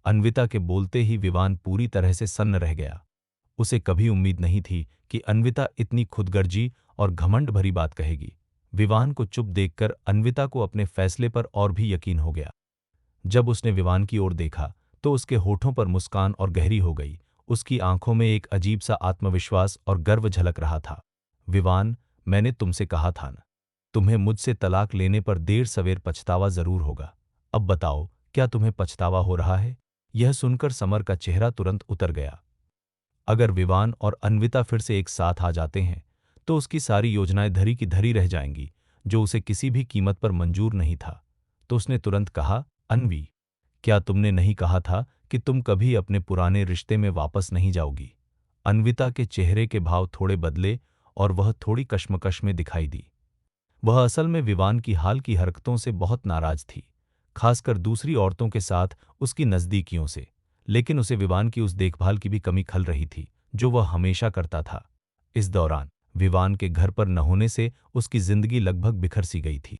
अन्विता के बोलते ही विवान पूरी तरह से सन्न रह गया। उसे कभी उम्मीद नहीं थी कि अन्विता इतनी खुदगर्जी और घमंड भरी बात कहेगी। विवान को चुप देखकर अन्विता को अपने फैसले पर और भी यकीन हो गया। जब उसने विवान की ओर देखा तो उसके होठों पर मुस्कान और गहरी हो गई। उसकी आंखों में एक अजीब सा आत्मविश्वास और गर्व झलक रहा था। विवान, मैंने तुमसे कहा था ना, तुम्हें मुझसे तलाक लेने पर देर सवेर पछतावा जरूर होगा। अब बताओ, क्या तुम्हें पछतावा हो रहा है? यह सुनकर समर का चेहरा तुरंत उतर गया। अगर विवान और अन्विता फिर से एक साथ आ जाते हैं तो उसकी सारी योजनाएं धरी की धरी रह जाएंगी, जो उसे किसी भी कीमत पर मंजूर नहीं था। तो उसने तुरंत कहा, अन्वी, क्या तुमने नहीं कहा था कि तुम कभी अपने पुराने रिश्ते में वापस नहीं जाओगी? अन्विता के चेहरे के भाव थोड़े बदले और वह थोड़ी कश्मकश में दिखाई दी। वह असल में विवान की हाल की हरकतों से बहुत नाराज थी, खासकर दूसरी औरतों के साथ उसकी नज़दीकियों से। लेकिन उसे विवान की उस देखभाल की भी कमी खल रही थी जो वह हमेशा करता था। इस दौरान विवान के घर पर न होने से उसकी जिंदगी लगभग बिखर सी गई थी।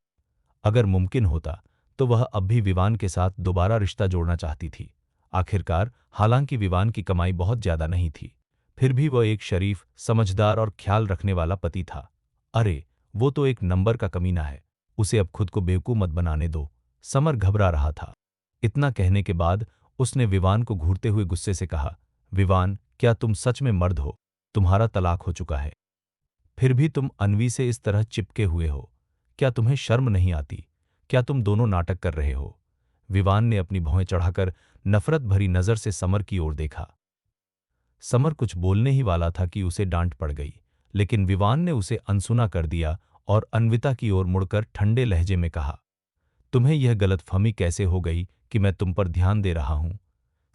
अगर मुमकिन होता तो वह अब भी विवान के साथ दोबारा रिश्ता जोड़ना चाहती थी। आखिरकार हालांकि विवान की कमाई बहुत ज्यादा नहीं थी, फिर भी वह एक शरीफ, समझदार और ख्याल रखने वाला पति था। अरे, वो तो एक नंबर का कमीना है, उसे अब खुद को बेवकूफ मत बनाने दो। समर घबरा रहा था। इतना कहने के बाद उसने विवान को घूरते हुए गुस्से से कहा, विवान, क्या तुम सच में मर्द हो? तुम्हारा तलाक हो चुका है, फिर भी तुम अन्वी से इस तरह चिपके हुए हो। क्या तुम्हें शर्म नहीं आती? क्या तुम दोनों नाटक कर रहे हो? विवान ने अपनी भौहें चढ़ाकर नफरत भरी नजर से समर की ओर देखा। समर कुछ बोलने ही वाला था कि उसे डांट पड़ गई, लेकिन विवान ने उसे अनसुना कर दिया और अन्विता की ओर मुड़कर ठंडे लहजे में कहा, तुम्हें यह गलतफहमी कैसे हो गई कि मैं तुम पर ध्यान दे रहा हूं?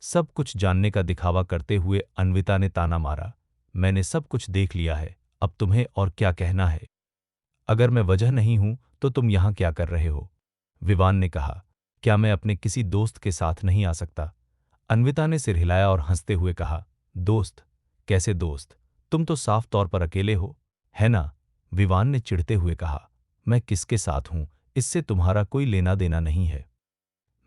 सब कुछ जानने का दिखावा करते हुए अन्विता ने ताना मारा, मैंने सब कुछ देख लिया है, अब तुम्हें और क्या कहना है? अगर मैं वजह नहीं हूं तो तुम यहां क्या कर रहे हो? विवान ने कहा, क्या मैं अपने किसी दोस्त के साथ नहीं आ सकता? अन्विता ने सिर हिलाया और हंसते हुए कहा, दोस्त? कैसे दोस्त? तुम तो साफ तौर पर अकेले हो, है ना? विवान ने चिढ़ते हुए कहा, मैं किसके साथ हूं, इससे तुम्हारा कोई लेना देना नहीं है।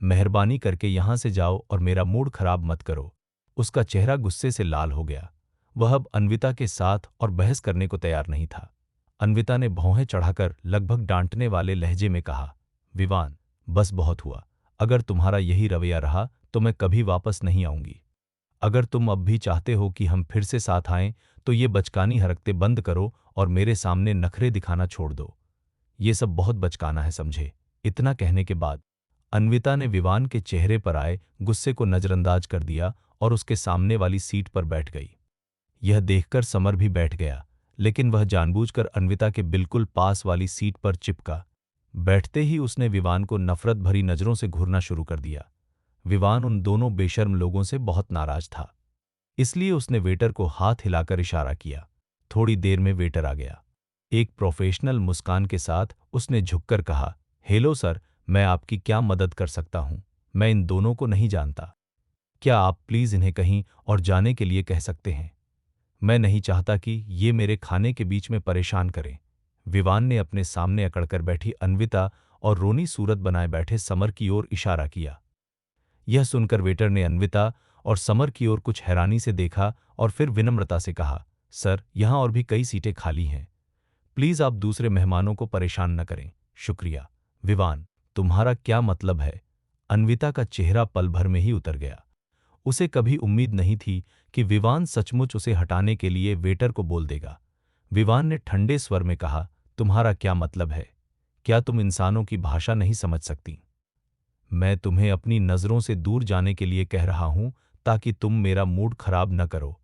मेहरबानी करके यहां से जाओ और मेरा मूड खराब मत करो। उसका चेहरा गुस्से से लाल हो गया। वह अब अन्विता के साथ और बहस करने को तैयार नहीं था। अन्विता ने भौहें चढ़ाकर लगभग डांटने वाले लहजे में कहा, विवान, बस बहुत हुआ। अगर तुम्हारा यही रवैया रहा तो मैं कभी वापस नहीं आऊंगी। अगर तुम अब भी चाहते हो कि हम फिर से साथ आएं तो ये बचकानी हरकतें बंद करो और मेरे सामने नखरे दिखाना छोड़ दो। ये सब बहुत बचकाना है, समझे? इतना कहने के बाद अन्विता ने विवान के चेहरे पर आए गुस्से को नजरअंदाज कर दिया और उसके सामने वाली सीट पर बैठ गई। यह देखकर समर भी बैठ गया, लेकिन वह जानबूझकर अन्विता के बिल्कुल पास वाली सीट पर चिपका। बैठते ही उसने विवान को नफरत भरी नजरों से घूरना शुरू कर दिया। विवान उन दोनों बेशर्म लोगों से बहुत नाराज था, इसलिए उसने वेटर को हाथ हिलाकर इशारा किया। थोड़ी देर में वेटर आ गया। एक प्रोफेशनल मुस्कान के साथ उसने झुककर कहा, हेलो सर, मैं आपकी क्या मदद कर सकता हूं? मैं इन दोनों को नहीं जानता। क्या आप प्लीज इन्हें कहीं और जाने के लिए कह सकते हैं? मैं नहीं चाहता कि ये मेरे खाने के बीच में परेशान करें। विवान ने अपने सामने अकड़कर बैठी अन्विता और रोनी सूरत बनाए बैठे समर की ओर इशारा किया। यह सुनकर वेटर ने अन्विता और समर की ओर कुछ हैरानी से देखा और फिर विनम्रता से कहा, सर, यहां और भी कई सीटें खाली हैं। प्लीज आप दूसरे मेहमानों को परेशान न करें। शुक्रिया। विवान, तुम्हारा क्या मतलब है? अन्विता का चेहरा पल भर में ही उतर गया। उसे कभी उम्मीद नहीं थी कि विवान सचमुच उसे हटाने के लिए वेटर को बोल देगा। विवान ने ठंडे स्वर में कहा, तुम्हारा क्या मतलब है? क्या तुम इंसानों की भाषा नहीं समझ सकती? मैं तुम्हें अपनी नजरों से दूर जाने के लिए कह रहा हूं ताकि तुम मेरा मूड खराब न करो।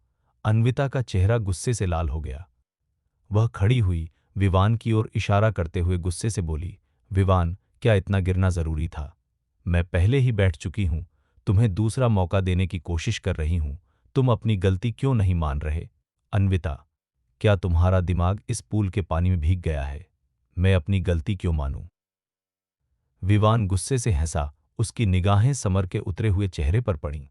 अन्विता का चेहरा गुस्से से लाल हो गया। वह खड़ी हुई, विवान की ओर इशारा करते हुए गुस्से से बोली, विवान, क्या इतना गिरना जरूरी था? मैं पहले ही बैठ चुकी हूं, तुम्हें दूसरा मौका देने की कोशिश कर रही हूं। तुम अपनी गलती क्यों नहीं मान रहे? अन्विता, क्या तुम्हारा दिमाग इस पूल के पानी में भीग गया है? मैं अपनी गलती क्यों मानूं? विवान गुस्से से हंसा। उसकी निगाहें समर के उतरे हुए चेहरे पर पड़ीं।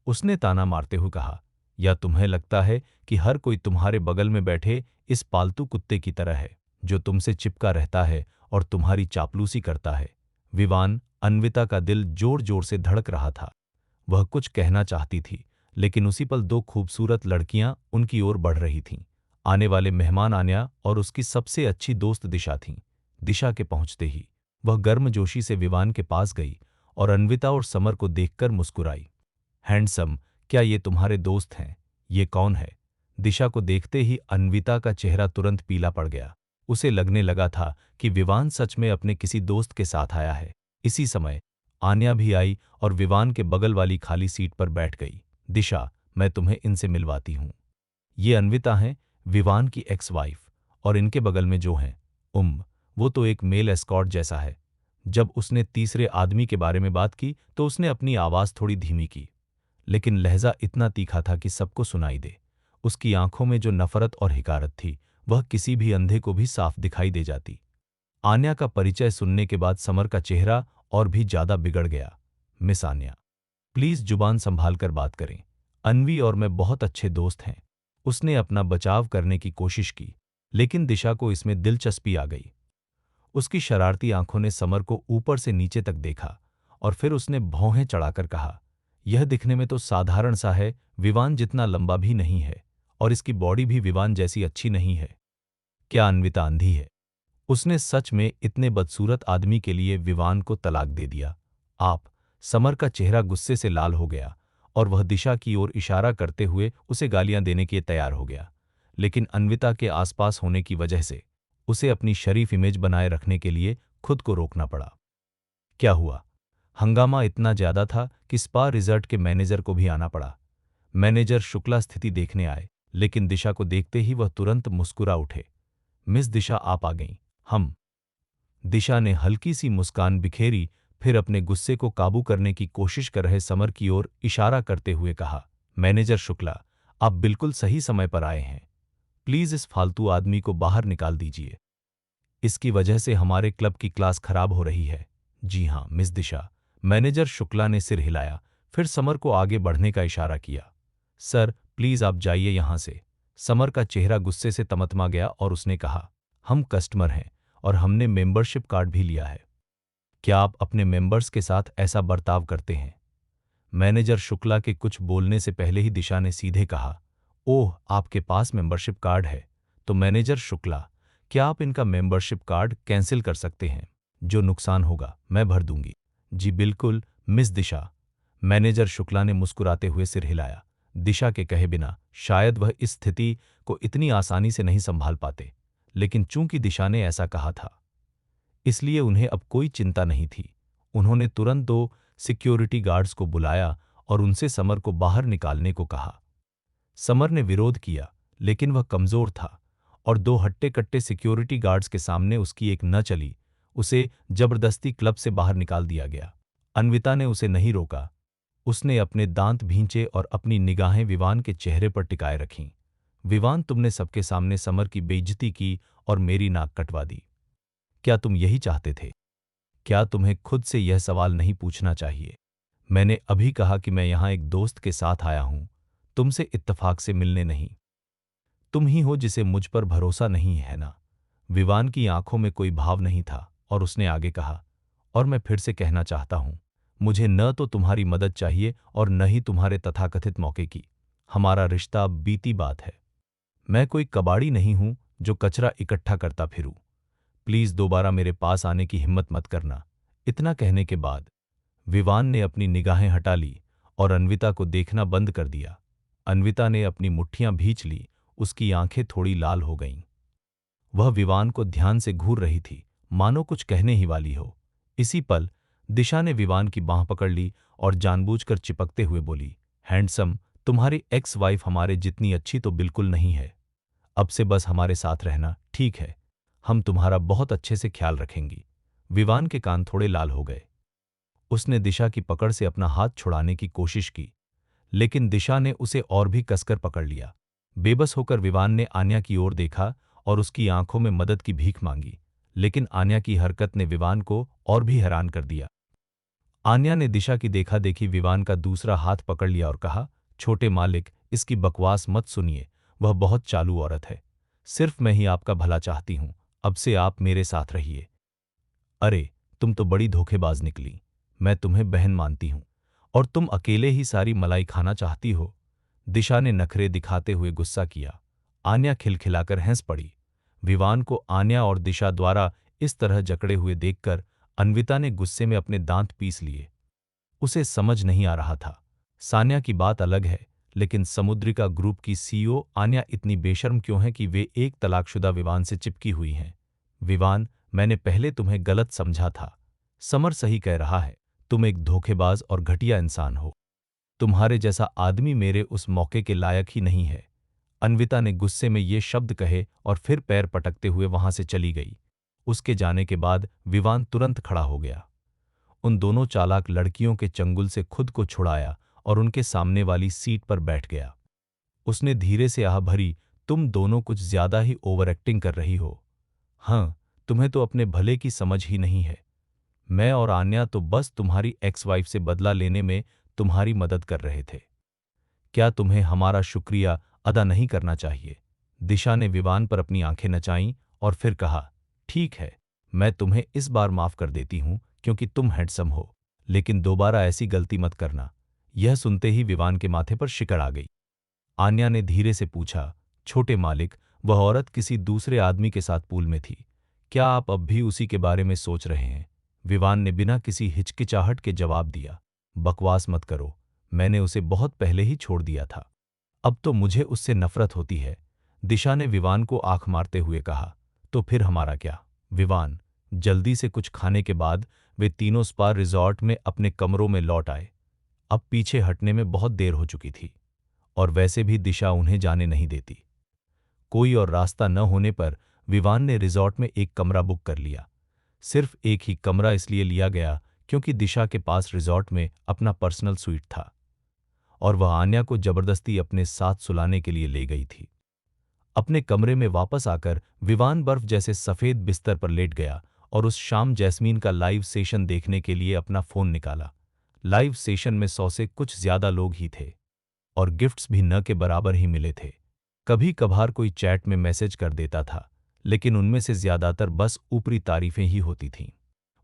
उसने ताना मारते हुए कहा, या तुम्हें लगता है कि हर कोई तुम्हारे बगल में बैठे इस पालतू कुत्ते की तरह है जो तुमसे चिपका रहता है और तुम्हारी चापलूसी करता है? विवान, अन्विता का दिल जोर जोर से धड़क रहा था। वह कुछ कहना चाहती थी, लेकिन उसी पल दो खूबसूरत लड़कियां उनकी ओर बढ़ रही थीं। आने वाले मेहमान आन्या और उसकी सबसे अच्छी दोस्त दिशा थीं। दिशा के पहुंचते ही वह गर्मजोशी से विवान के पास गई और अन्विता और समर को देखकर मुस्कुराई। हैंडसम, क्या ये तुम्हारे दोस्त हैं? ये कौन है? दिशा को देखते ही अन्विता का चेहरा तुरंत पीला पड़ गया। उसे लगने लगा था कि विवान सच में अपने किसी दोस्त के साथ आया है। इसी समय आन्या भी आई और विवान के बगल वाली खाली सीट पर बैठ गई। दिशा, मैं तुम्हें इनसे मिलवाती हूँ। ये अन्विता हैं, विवान की एक्स वाइफ, और इनके बगल में जो हैं, वो तो एक मेल एस्कॉर्ट जैसा है। जब उसने तीसरे आदमी के बारे में बात की तो उसने अपनी आवाज थोड़ी धीमी की, लेकिन लहजा इतना तीखा था कि सबको सुनाई दे। उसकी आंखों में जो नफरत और हिकारत थी, वह किसी भी अंधे को भी साफ दिखाई दे जाती। आन्या का परिचय सुनने के बाद समर का चेहरा और भी ज्यादा बिगड़ गया। मिस आन्या, प्लीज जुबान संभाल कर बात करें। अन्वी और मैं बहुत अच्छे दोस्त हैं। उसने अपना बचाव करने की कोशिश की, लेकिन दिशा को इसमें दिलचस्पी आ गई। उसकी शरारती आंखों ने समर को ऊपर से नीचे तक देखा और फिर उसने भौहें चढ़ाकर कहा, यह दिखने में तो साधारण सा है, विवान जितना लंबा भी नहीं है और इसकी बॉडी भी विवान जैसी अच्छी नहीं है। क्या अन्विता अंधी है? उसने सच में इतने बदसूरत आदमी के लिए विवान को तलाक दे दिया। आप? समर का चेहरा गुस्से से लाल हो गया और वह दिशा की ओर इशारा करते हुए उसे गालियां देने के लिए तैयार हो गया, लेकिन अन्विता के आसपास होने की वजह से उसे अपनी शरीफ इमेज बनाए रखने के लिए खुद को रोकना पड़ा। क्या हुआ? हंगामा इतना ज्यादा था कि स्पा रिजॉर्ट के मैनेजर को भी आना पड़ा। मैनेजर शुक्ला स्थिति देखने आए, लेकिन दिशा को देखते ही वह तुरंत मुस्कुरा उठे। मिस दिशा, आप आ गईं। हम। दिशा ने हल्की सी मुस्कान बिखेरी, फिर अपने गुस्से को काबू करने की कोशिश कर रहे समर की ओर इशारा करते हुए कहा, मैनेजर शुक्ला, आप बिल्कुल सही समय पर आए हैं। प्लीज इस फालतू आदमी को बाहर निकाल दीजिए। इसकी वजह से हमारे क्लब की क्लास खराब हो रही है। जी हाँ मिस दिशा। मैनेजर शुक्ला ने सिर हिलाया, फिर समर को आगे बढ़ने का इशारा किया। सर प्लीज आप जाइए यहां से। समर का चेहरा गुस्से से तमतमा गया और उसने कहा, हम कस्टमर हैं और हमने मेंबरशिप कार्ड भी लिया है। क्या आप अपने मेंबर्स के साथ ऐसा बर्ताव करते हैं? मैनेजर शुक्ला के कुछ बोलने से पहले ही दिशा ने सीधे कहा, ओह आपके पास मेंबरशिप कार्ड है, तो मैनेजर शुक्ला, क्या आप इनका मेंबरशिप कार्ड कैंसिल कर सकते हैं? जो नुकसान होगा मैं भर दूंगी। जी बिल्कुल मिस दिशा। मैनेजर शुक्ला ने मुस्कुराते हुए सिर हिलाया। दिशा के कहे बिना शायद वह इस स्थिति को इतनी आसानी से नहीं संभाल पाते, लेकिन चूंकि दिशा ने ऐसा कहा था, इसलिए उन्हें अब कोई चिंता नहीं थी। उन्होंने तुरंत दो सिक्योरिटी गार्ड्स को बुलाया और उनसे समर को बाहर निकालने को कहा। समर ने विरोध किया, लेकिन वह कमजोर था और दो हट्टे-कट्टे सिक्योरिटी गार्ड्स के सामने उसकी एक न चली। उसे जबरदस्ती क्लब से बाहर निकाल दिया गया। अन्विता ने उसे नहीं रोका। उसने अपने दांत भींचे और अपनी निगाहें विवान के चेहरे पर टिकाए रखीं। विवान, तुमने सबके सामने समर की बेइज्जती की और मेरी नाक कटवा दी। क्या तुम यही चाहते थे? क्या तुम्हें खुद से यह सवाल नहीं पूछना चाहिए? मैंने अभी कहा कि मैं यहां एक दोस्त के साथ आया हूं, तुमसे इत्तेफाक से मिलने नहीं। तुम ही हो जिसे मुझ पर भरोसा नहीं है ना? विवान की आंखों में कोई भाव नहीं था और उसने आगे कहा, और मैं फिर से कहना चाहता हूं, मुझे न तो तुम्हारी मदद चाहिए और न ही तुम्हारे तथाकथित मौके की। हमारा रिश्ता अब बीती बात है। मैं कोई कबाड़ी नहीं हूं जो कचरा इकट्ठा करता फिरूं। प्लीज दोबारा मेरे पास आने की हिम्मत मत करना। इतना कहने के बाद विवान ने अपनी निगाहें हटा ली और अन्विता को देखना बंद कर दिया। अन्विता ने अपनी मुट्ठियां भींच ली, उसकी आंखें थोड़ी लाल हो गईं। वह विवान को ध्यान से घूर रही थी, मानो कुछ कहने ही वाली हो। इसी पल दिशा ने विवान की बांह पकड़ ली और जानबूझकर चिपकते हुए बोली, हैंडसम, तुम्हारी एक्स वाइफ हमारे जितनी अच्छी तो बिल्कुल नहीं है। अब से बस हमारे साथ रहना, ठीक है? हम तुम्हारा बहुत अच्छे से ख्याल रखेंगी। विवान के कान थोड़े लाल हो गए। उसने दिशा की पकड़ से अपना हाथ छुड़ाने की कोशिश की, लेकिन दिशा ने उसे और भी कसकर पकड़ लिया। बेबस होकर विवान ने आन्या की ओर देखा और उसकी आंखों में मदद की भीख मांगी, लेकिन आन्या की हरकत ने विवान को और भी हैरान कर दिया। आन्या ने दिशा की देखा देखी विवान का दूसरा हाथ पकड़ लिया और कहा, छोटे मालिक, इसकी बकवास मत सुनिए, वह बहुत चालू औरत है। सिर्फ मैं ही आपका भला चाहती हूं, अब से आप मेरे साथ रहिए। अरे, तुम तो बड़ी धोखेबाज निकली। मैं तुम्हें बहन मानती हूं और तुम अकेले ही सारी मलाई खाना चाहती हो? दिशा ने नखरे दिखाते हुए गुस्सा किया। आन्या खिलखिलाकर हंस पड़ी। विवान को आन्या और दिशा द्वारा इस तरह जकड़े हुए देखकर अन्विता ने गुस्से में अपने दांत पीस लिए। उसे समझ नहीं आ रहा था। सान्या की बात अलग है, लेकिन समुद्रिका ग्रुप की सीईओ आन्या इतनी बेशर्म क्यों है कि वे एक तलाकशुदा विवान से चिपकी हुई हैं? विवान, मैंने पहले तुम्हें गलत समझा था। समर सही कह रहा है। तुम एक धोखेबाज और घटिया इंसान हो। तुम्हारे जैसा आदमी मेरे उस मौके के लायक ही नहीं है। अन्विता ने गुस्से में ये शब्द कहे और फिर पैर पटकते हुए वहां से चली गई। उसके जाने के बाद विवान तुरंत खड़ा हो गया। उन दोनों चालाक लड़कियों के चंगुल से खुद को छुड़ाया और उनके सामने वाली सीट पर बैठ गया। उसने धीरे से आह भरी, तुम दोनों कुछ ज्यादा ही ओवर एक्टिंग कर रही हो। हाँ, तुम्हें तो अपने भले की समझ ही नहीं है। मैं और आन्या तो बस तुम्हारी एक्स वाइफ से बदला लेने में तुम्हारी मदद कर रहे थे। क्या तुम्हें हमारा शुक्रिया अदा नहीं करना चाहिए? दिशा ने विवान पर अपनी आंखें नचाईं और फिर कहा, ठीक है, मैं तुम्हें इस बार माफ कर देती हूं क्योंकि तुम हैंडसम हो, लेकिन दोबारा ऐसी गलती मत करना। यह सुनते ही विवान के माथे पर शिकड़ आ गई। आन्या ने धीरे से पूछा, छोटे मालिक, वह औरत किसी दूसरे आदमी के साथ पूल में थी। क्या आप अब भी उसी के बारे में सोच रहे हैं? विवान ने बिना किसी हिचकिचाहट के जवाब दिया, बकवास मत करो, मैंने उसे बहुत पहले ही छोड़ दिया था। अब तो मुझे उससे नफरत होती है। दिशा ने विवान को आंख मारते हुए कहा, तो फिर हमारा क्या? विवान, जल्दी से कुछ खाने के बाद वे तीनों स्पा रिजॉर्ट में अपने कमरों में लौट आए। अब पीछे हटने में बहुत देर हो चुकी थी और वैसे भी दिशा उन्हें जाने नहीं देती। कोई और रास्ता न होने पर विवान ने रिजॉर्ट में एक कमरा बुक कर लिया। सिर्फ एक ही कमरा इसलिए लिया गया क्योंकि दिशा के पास रिजॉर्ट में अपना पर्सनल स्वीट था और वह आन्या को जबरदस्ती अपने साथ सुलाने के लिए ले गई थी। अपने कमरे में वापस आकर विवान बर्फ जैसे सफेद बिस्तर पर लेट गया और उस शाम जैस्मीन का लाइव सेशन देखने के लिए अपना फोन निकाला। लाइव सेशन में 100 से कुछ ज्यादा लोग ही थे और गिफ्ट्स भी न के बराबर ही मिले थे। कभी कभार कोई चैट में मैसेज कर देता था, लेकिन उनमें से ज्यादातर बस ऊपरी तारीफें ही होती थीं।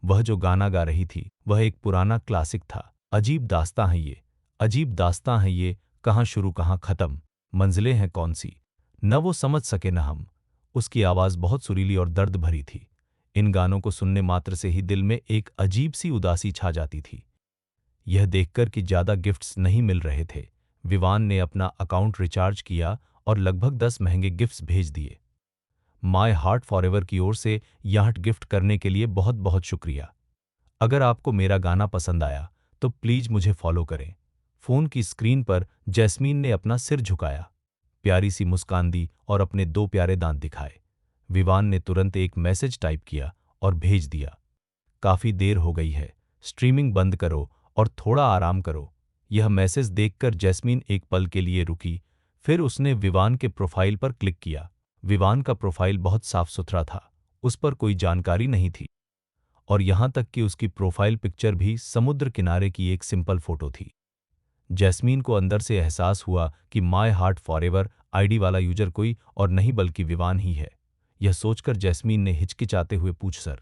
वह जो गाना गा रही थी वह एक पुराना क्लासिक था। अजीब दास्तां है ये, अजीब दास्तां है ये, कहाँ शुरू कहाँ खत्म, मंजिलें हैं कौन सी, न वो समझ सके न हम। उसकी आवाज बहुत सुरीली और दर्द भरी थी। इन गानों को सुनने मात्र से ही दिल में एक अजीब सी उदासी छा जाती थी। यह देखकर कि ज्यादा गिफ्ट्स नहीं मिल रहे थे, विवान ने अपना अकाउंट रिचार्ज किया और लगभग 10 महंगे गिफ्ट्स भेज दिए। माय हार्ट फॉरएवर की ओर से यह गिफ्ट करने के लिए बहुत बहुत शुक्रिया। अगर आपको मेरा गाना पसंद आया तो प्लीज मुझे फॉलो करें। फोन की स्क्रीन पर जैस्मीन ने अपना सिर झुकाया, प्यारी सी मुस्कान दी और अपने 2 प्यारे दांत दिखाए। विवान ने तुरंत एक मैसेज टाइप किया और भेज दिया, काफी देर हो गई है, स्ट्रीमिंग बंद करो और थोड़ा आराम करो। यह मैसेज देखकर जैस्मीन एक पल के लिए रुकी, फिर उसने विवान के प्रोफाइल पर क्लिक किया। विवान का प्रोफाइल बहुत साफ सुथरा था, उस पर कोई जानकारी नहीं थी और यहां तक कि उसकी प्रोफाइल पिक्चर भी समुद्र किनारे की एक सिंपल फोटो थी। जैस्मीन को अंदर से एहसास हुआ कि माय हार्ट फॉरएवर आईडी वाला यूजर कोई और नहीं बल्कि विवान ही है। यह सोचकर जैस्मीन ने हिचकिचाते हुए पूछ, सर,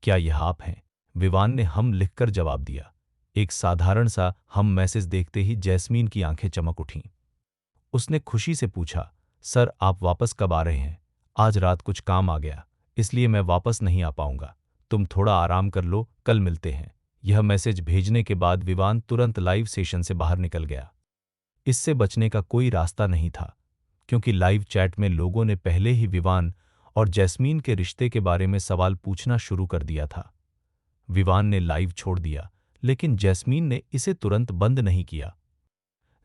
क्या यह आप हैं? विवान ने हम लिखकर जवाब दिया। एक साधारण सा हम मैसेज देखते ही जैस्मीन की आंखें चमक उठीं। उसने खुशी से पूछा, सर आप वापस कब आ रहे हैं? आज रात कुछ काम आ गया, इसलिए मैं वापस नहीं आ पाऊंगा। तुम थोड़ा आराम कर लो, कल मिलते हैं। यह मैसेज भेजने के बाद विवान तुरंत लाइव सेशन से बाहर निकल गया। इससे बचने का कोई रास्ता नहीं था, क्योंकि लाइव चैट में लोगों ने पहले ही विवान और जैस्मीन के रिश्ते के बारे में सवाल पूछना शुरू कर दिया था। विवान ने लाइव छोड़ दिया, लेकिन जैस्मीन ने इसे तुरंत बंद नहीं किया।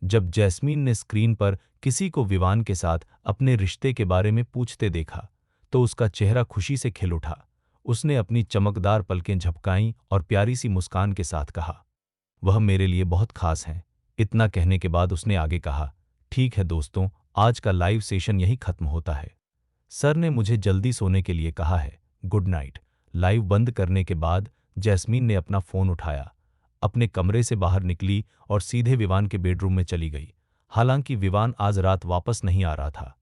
जब जैस्मीन ने स्क्रीन पर किसी को विवान के साथ अपने रिश्ते के बारे में पूछते देखा, तो उसका चेहरा खुशी से खिल उठा। उसने अपनी चमकदार पलकें झपकाईं और प्यारी सी मुस्कान के साथ कहा, वह मेरे लिए बहुत खास हैं। इतना कहने के बाद उसने आगे कहा, ठीक है दोस्तों, आज का लाइव सेशन यहीं खत्म होता है। सर ने मुझे जल्दी सोने के लिए कहा है, गुड नाइट। लाइव बंद करने के बाद जैस्मीन ने अपना फोन उठाया, अपने कमरे से बाहर निकली और सीधे विवान के बेडरूम में चली गई। हालांकि विवान आज रात वापस नहीं आ रहा था,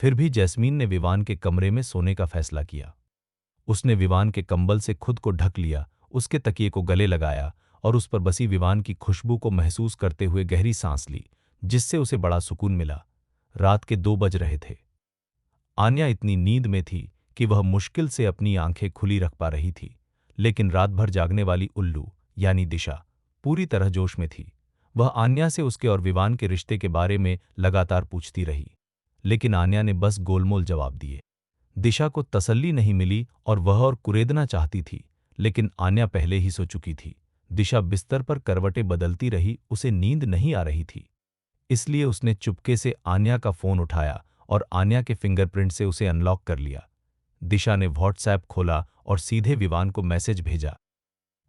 फिर भी जैस्मीन ने विवान के कमरे में सोने का फैसला किया। उसने विवान के कंबल से खुद को ढक लिया, उसके तकिए को गले लगाया और उस पर बसी विवान की खुशबू को महसूस करते हुए गहरी सांस ली, जिससे उसे बड़ा सुकून मिला। रात के 2 बज रहे थे। आन्या इतनी नींद में थी कि वह मुश्किल से अपनी आंखें खुली रख पा रही थी, लेकिन रात भर जागने वाली उल्लू यानी दिशा पूरी तरह जोश में थी। वह आन्या से उसके और विवान के रिश्ते के बारे में लगातार पूछती रही, लेकिन आन्या ने बस गोलमोल जवाब दिए। दिशा को तसल्ली नहीं मिली और वह और कुरेदना चाहती थी, लेकिन आन्या पहले ही सो चुकी थी। दिशा बिस्तर पर करवटें बदलती रही, उसे नींद नहीं आ रही थी। इसलिए उसने चुपके से आन्या का फोन उठाया और आन्या के फिंगरप्रिंट से उसे अनलॉक कर लिया। दिशा ने व्हाट्सएप खोला और सीधे विवान को मैसेज भेजा।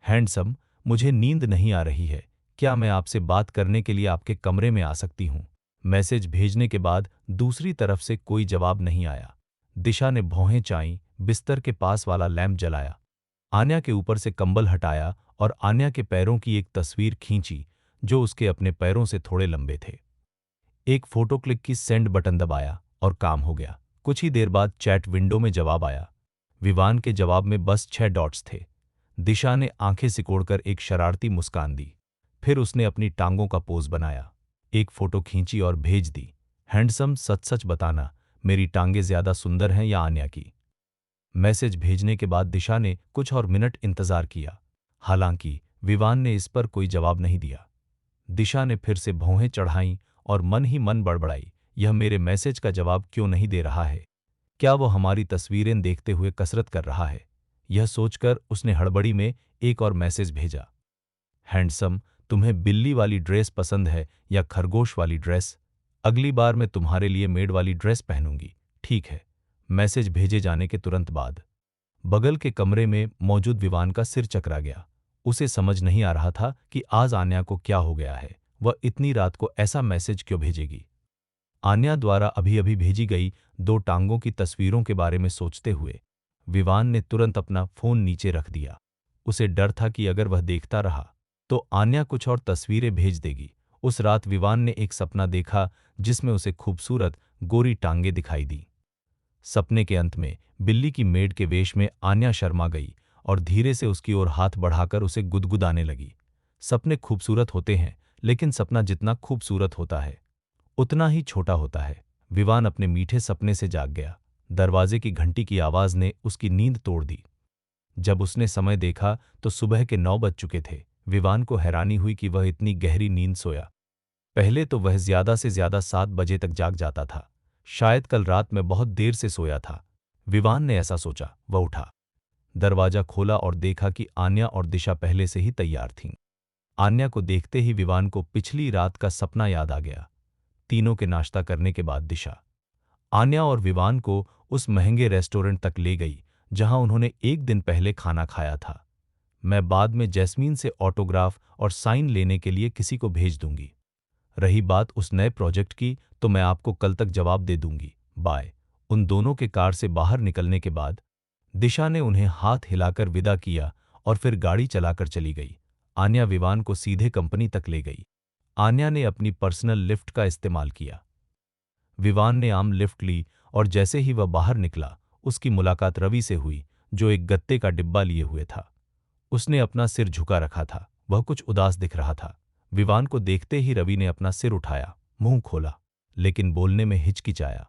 हैंडसम, मुझे नींद नहीं आ रही है, क्या मैं आपसे बात करने के लिए आपके कमरे में आ सकती हूँ? मैसेज भेजने के बाद दूसरी तरफ से कोई जवाब नहीं आया। दिशा ने भौहें चाईं, बिस्तर के पास वाला लैंप जलाया, आन्या के ऊपर से कंबल हटाया और आन्या के पैरों की एक तस्वीर खींची जो उसके अपने पैरों से थोड़े लंबे थे। एक फोटो क्लिक की, सेंड बटन दबाया और काम हो गया। कुछ ही देर बाद चैट विंडो में जवाब आया। विवान के जवाब में बस 6 डॉट्स थे। दिशा ने आंखें सिकोड़कर एक शरारती मुस्कान दी। फिर उसने अपनी टांगों का पोज बनाया, एक फोटो खींची और भेज दी। हैंडसम, सच सच बताना, मेरी टांगें ज्यादा सुंदर हैं या आन्या की? मैसेज भेजने के बाद दिशा ने कुछ और मिनट इंतजार किया। हालांकि विवान ने इस पर कोई जवाब नहीं दिया। दिशा ने फिर से भौहें चढ़ाईं और मन ही मन बड़बड़ाई, यह मेरे मैसेज का जवाब क्यों नहीं दे रहा है? क्या वो हमारी तस्वीरें देखते हुए कसरत कर रहा है? यह सोचकर उसने हड़बड़ी में एक और मैसेज भेजा। हैंडसम, तुम्हें बिल्ली वाली ड्रेस पसंद है या खरगोश वाली ड्रेस? अगली बार मैं तुम्हारे लिए मेड वाली ड्रेस पहनूंगी, ठीक है? मैसेज भेजे जाने के तुरंत बाद बगल के कमरे में मौजूद विवान का सिर चकरा गया। उसे समझ नहीं आ रहा था कि आज आन्या को क्या हो गया है। वह इतनी रात को ऐसा मैसेज क्यों भेजेगी? आन्या द्वारा अभी अभी भेजी गई 2 टांगों की तस्वीरों के बारे में सोचते हुए विवान ने तुरंत अपना फोन नीचे रख दिया। उसे डर था कि अगर वह देखता रहा तो आन्या कुछ और तस्वीरें भेज देगी। उस रात विवान ने एक सपना देखा जिसमें उसे खूबसूरत गोरी टांगें दिखाई दी। सपने के अंत में बिल्ली की मेड के वेश में आन्या शर्मा गई और धीरे से उसकी ओर हाथ बढ़ाकर उसे गुदगुदाने लगी। सपने खूबसूरत होते हैं, लेकिन सपना जितना खूबसूरत होता है उतना ही छोटा होता है। विवान अपने मीठे सपने से जाग गया। दरवाजे की घंटी की आवाज ने उसकी नींद तोड़ दी। जब उसने समय देखा तो सुबह के 9 बज चुके थे। विवान को हैरानी हुई कि वह इतनी गहरी नींद सोया। पहले तो वह ज्यादा से ज्यादा 7 बजे तक जाग जाता था। शायद कल रात में बहुत देर से सोया था, विवान ने ऐसा सोचा। वह उठा, दरवाजा खोला और देखा कि आन्या और दिशा पहले से ही तैयार थीं। आन्या को देखते ही विवान को पिछली रात का सपना याद आ गया। तीनों के नाश्ता करने के बाद दिशा आन्या और विवान को उस महंगे रेस्टोरेंट तक ले गई जहां उन्होंने एक दिन पहले खाना खाया था। मैं बाद में जैस्मीन से ऑटोग्राफ और साइन लेने के लिए किसी को भेज दूंगी। रही बात उस नए प्रोजेक्ट की, तो मैं आपको कल तक जवाब दे दूंगी। बाय। उन दोनों के कार से बाहर निकलने के बाद दिशा ने उन्हें हाथ हिलाकर विदा किया और फिर गाड़ी चलाकर चली गई। आन्या विवान को सीधे कंपनी तक ले गई। आन्या ने अपनी पर्सनल लिफ्ट का इस्तेमाल किया। विवान ने आम लिफ्ट ली और जैसे ही वह बाहर निकला उसकी मुलाकात रवि से हुई, जो एक गत्ते का डिब्बा लिए हुए था। उसने अपना सिर झुका रखा था, वह कुछ उदास दिख रहा था। विवान को देखते ही रवि ने अपना सिर उठाया, मुंह खोला, लेकिन बोलने में हिचकिचाया।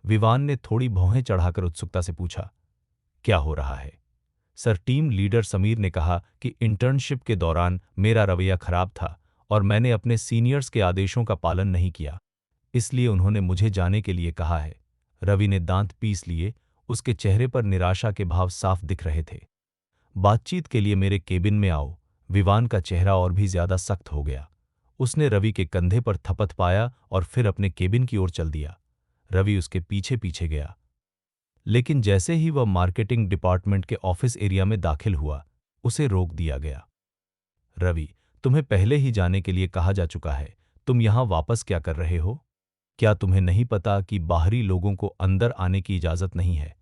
विवान ने थोड़ी भौहें चढ़ाकर उत्सुकता से पूछा, क्या हो रहा है? सर, टीम लीडर समीर ने कहा कि इंटर्नशिप के दौरान मेरा रवैया खराब था और मैंने अपने सीनियर्स के आदेशों का पालन नहीं किया, इसलिए उन्होंने मुझे जाने के लिए कहा है। रवि ने दांत पीस लिए, उसके चेहरे पर निराशा के भाव साफ दिख रहे थे। बातचीत के लिए मेरे केबिन में आओ। विवान का चेहरा और भी ज्यादा सख्त हो गया। उसने रवि के कंधे पर थपथ पाया और फिर अपने केबिन की ओर चल दिया। रवि उसके पीछे पीछे गया, लेकिन जैसे ही वह मार्केटिंग डिपार्टमेंट के ऑफिस एरिया में दाखिल हुआ, उसे रोक दिया गया। रवि, तुम्हें पहले ही जाने के लिए कहा जा चुका है, तुम यहां वापस क्या कर रहे हो? क्या तुम्हें नहीं पता कि बाहरी लोगों को अंदर आने की इजाजत नहीं है?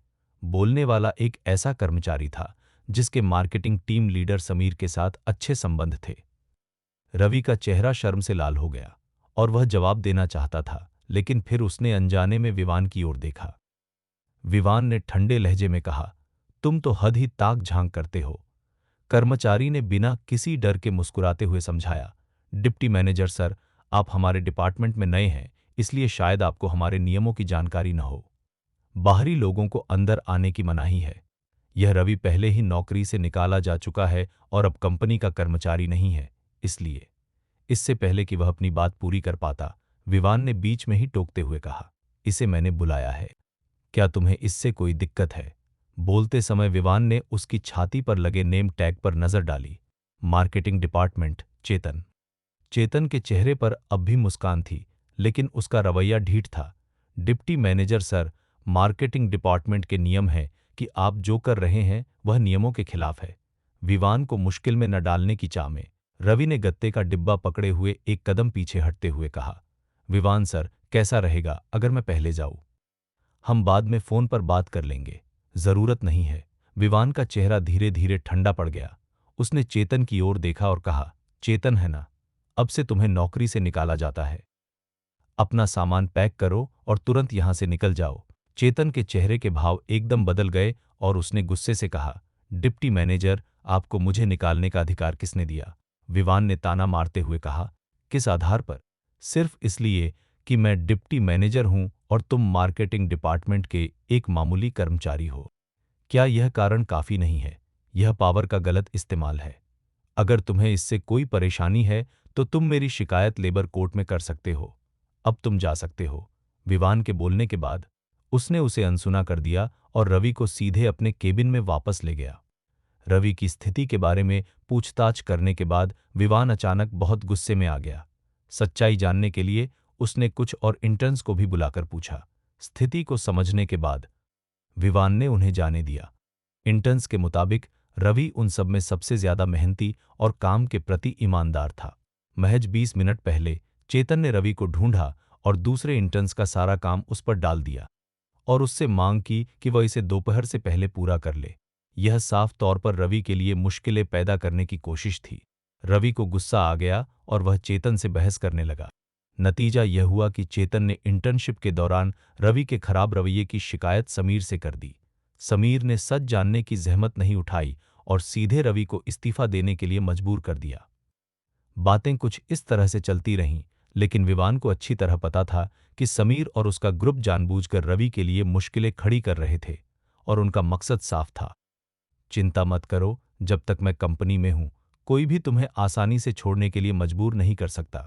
बोलने वाला एक ऐसा कर्मचारी था जिसके मार्केटिंग टीम लीडर समीर के साथ अच्छे संबंध थे। रवि का चेहरा शर्म से लाल हो गया और वह जवाब देना चाहता था, लेकिन फिर उसने अनजाने में विवान की ओर देखा। विवान ने ठंडे लहजे में कहा, तुम तो हद ही ताक झांक करते हो। कर्मचारी ने बिना किसी डर के मुस्कुराते हुए समझाया। डिप्टी मैनेजर सर, आप हमारे डिपार्टमेंट में नए हैं, इसलिए शायद आपको हमारे नियमों की जानकारी न हो। बाहरी लोगों को अंदर आने की मनाही है। यह रवि पहले ही नौकरी से निकाला जा चुका है और अब कंपनी का कर्मचारी नहीं है, इसलिए। इससे पहले कि वह अपनी बात पूरी कर पाता, विवान ने बीच में ही टोकते हुए कहा, इसे मैंने बुलाया है। क्या तुम्हें इससे कोई दिक्कत है? बोलते समय विवान ने उसकी छाती पर लगे नेम टैग पर नजर डाली। मार्केटिंग डिपार्टमेंट, चेतन। चेतन के चेहरे पर अब भी मुस्कान थी, लेकिन उसका रवैया ढीठ था। Deputy manager sir, marketing department के नियम है कि आप जो कर रहे हैं वह नियमों के खिलाफ है। विवान को मुश्किल में न डालने की चाह में रवि ने गत्ते का डिब्बा पकड़े हुए एक कदम पीछे हटते हुए कहा, विवान सर, कैसा रहेगा अगर मैं पहले जाऊं? हम बाद में फोन पर बात कर लेंगे। जरूरत नहीं है। विवान का चेहरा धीरे धीरे ठंडा पड़ गया। उसने चेतन की ओर देखा और कहा, चेतन है ना? अब से तुम्हें नौकरी से निकाला जाता है। अपना सामान पैक करो और तुरंत यहां से निकल जाओ। चेतन के चेहरे के भाव एकदम बदल गए और उसने गुस्से से कहा, डिप्टी मैनेजर, आपको मुझे निकालने का अधिकार किसने दिया? विवान ने ताना मारते हुए कहा, किस आधार पर? सिर्फ इसलिए कि मैं डिप्टी मैनेजर हूं और तुम मार्केटिंग डिपार्टमेंट के एक मामूली कर्मचारी हो। क्या यह कारण काफी नहीं है? यह पावर का गलत इस्तेमाल है। अगर तुम्हें इससे कोई परेशानी है तो तुम मेरी शिकायत लेबर कोर्ट में कर सकते हो। अब तुम जा सकते हो। विवान के बोलने के बाद उसने उसे अनसुना कर दिया और रवि को सीधे अपने केबिन में वापस ले गया। रवि की स्थिति के बारे में पूछताछ करने के बाद विवान अचानक बहुत गुस्से में आ गया। सच्चाई जानने के लिए उसने कुछ और इंटर्न्स को भी बुलाकर पूछा। स्थिति को समझने के बाद विवान ने उन्हें जाने दिया। इंटर्न्स के मुताबिक रवि उन सब में सबसे ज्यादा मेहनती और काम के प्रति ईमानदार था। महज 20 मिनट पहले चेतन ने रवि को ढूंढा और दूसरे इंटर्न्स का सारा काम उस पर डाल दिया और उससे मांग की कि वह इसे दोपहर से पहले पूरा कर ले। यह साफ तौर पर रवि के लिए मुश्किलें पैदा करने की कोशिश थी। रवि को गुस्सा आ गया और वह चेतन से बहस करने लगा। नतीजा यह हुआ कि चेतन ने इंटर्नशिप के दौरान रवि के खराब रवैये की शिकायत समीर से कर दी। समीर ने सच जानने की जहमत नहीं उठाई और सीधे रवि को इस्तीफा देने के लिए मजबूर कर दिया। बातें कुछ इस तरह से चलती रहीं, लेकिन विवान को अच्छी तरह पता था कि समीर और उसका ग्रुप जानबूझकर रवि के लिए मुश्किलें खड़ी कर रहे थे और उनका मकसद साफ था। चिंता मत करो, जब तक मैं कंपनी में हूं, कोई भी तुम्हें आसानी से छोड़ने के लिए मजबूर नहीं कर सकता।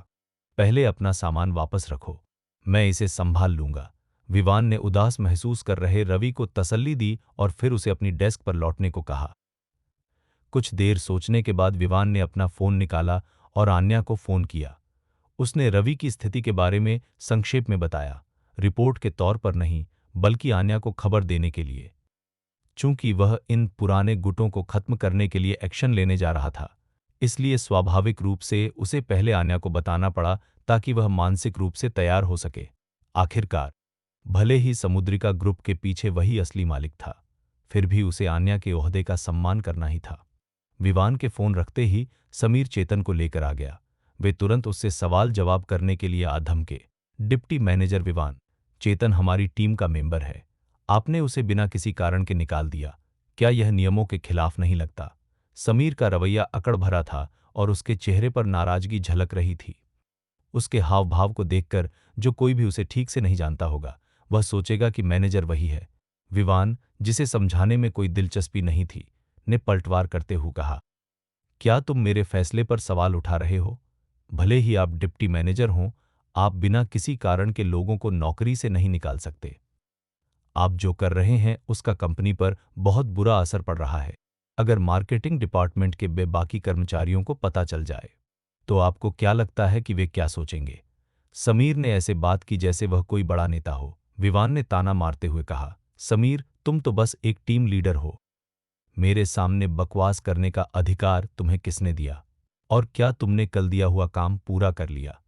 पहले अपना सामान वापस रखो, मैं इसे संभाल लूंगा। विवान ने उदास महसूस कर रहे रवि को तसल्ली दी और फिर उसे अपनी डेस्क पर लौटने को कहा। कुछ देर सोचने के बाद विवान ने अपना फोन निकाला और आन्या को फोन किया। उसने रवि की स्थिति के बारे में संक्षेप में बताया, रिपोर्ट के तौर पर नहीं, बल्कि आन्या को खबर देने के लिए। चूंकि वह इन पुराने गुटों को खत्म करने के लिए एक्शन लेने जा रहा था, इसलिए स्वाभाविक रूप से उसे पहले आन्या को बताना पड़ा ताकि वह मानसिक रूप से तैयार हो सके। आखिरकार, भले ही समुद्रिका ग्रुप के पीछे वही असली मालिक था, फिर भी उसे आन्या के ओहदे का सम्मान करना ही था। विवान के फोन रखते ही समीर चेतन को लेकर आ गया। वे तुरंत उससे सवाल जवाब करने के लिए धमके। डिप्टी मैनेजर विवान, चेतन हमारी टीम का मेंबर है। आपने उसे बिना किसी कारण के निकाल दिया। क्या यह नियमों के खिलाफ नहीं लगता? समीर का रवैया अकड़ भरा था और उसके चेहरे पर नाराजगी झलक रही थी। उसके हाव भाव को देखकर जो कोई भी उसे ठीक से नहीं जानता होगा, वह सोचेगा कि मैनेजर वही है। विवान, जिसे समझाने में कोई दिलचस्पी नहीं थी, ने पलटवार करते हुए कहा, क्या तुम मेरे फैसले पर सवाल उठा रहे हो? भले ही आप डिप्टी मैनेजर हों, आप बिना किसी कारण के लोगों को नौकरी से नहीं निकाल सकते। आप जो कर रहे हैं उसका कंपनी पर बहुत बुरा असर पड़ रहा है। अगर मार्केटिंग डिपार्टमेंट के बाकी कर्मचारियों को पता चल जाए तो आपको क्या लगता है कि वे क्या सोचेंगे? समीर ने ऐसे बात की जैसे वह कोई बड़ा नेता हो। विवान ने ताना मारते हुए कहा, समीर, तुम तो बस एक टीम लीडर हो। मेरे सामने बकवास करने का अधिकार तुम्हें किसने दिया? और क्या तुमने कल दिया हुआ काम पूरा कर लिया?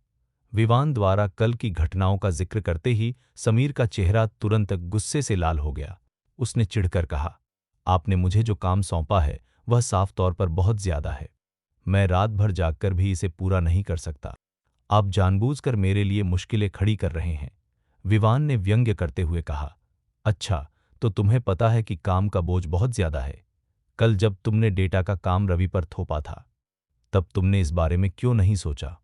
विवान द्वारा कल की घटनाओं का जिक्र करते ही समीर का चेहरा तुरंत गुस्से से लाल हो गया। उसने चिढ़कर कहा, आपने मुझे जो काम सौंपा है वह साफ तौर पर बहुत ज्यादा है। मैं रात भर जागकर भी इसे पूरा नहीं कर सकता। आप जानबूझकर मेरे लिए मुश्किलें खड़ी कर रहे हैं। विवान ने व्यंग्य करते हुए कहा, अच्छा, तो तुम्हें पता है कि काम का बोझ बहुत ज्यादा है। कल जब तुमने डेटा का काम रवि पर थोपा था, तब तुमने इस बारे में क्यों नहीं सोचा?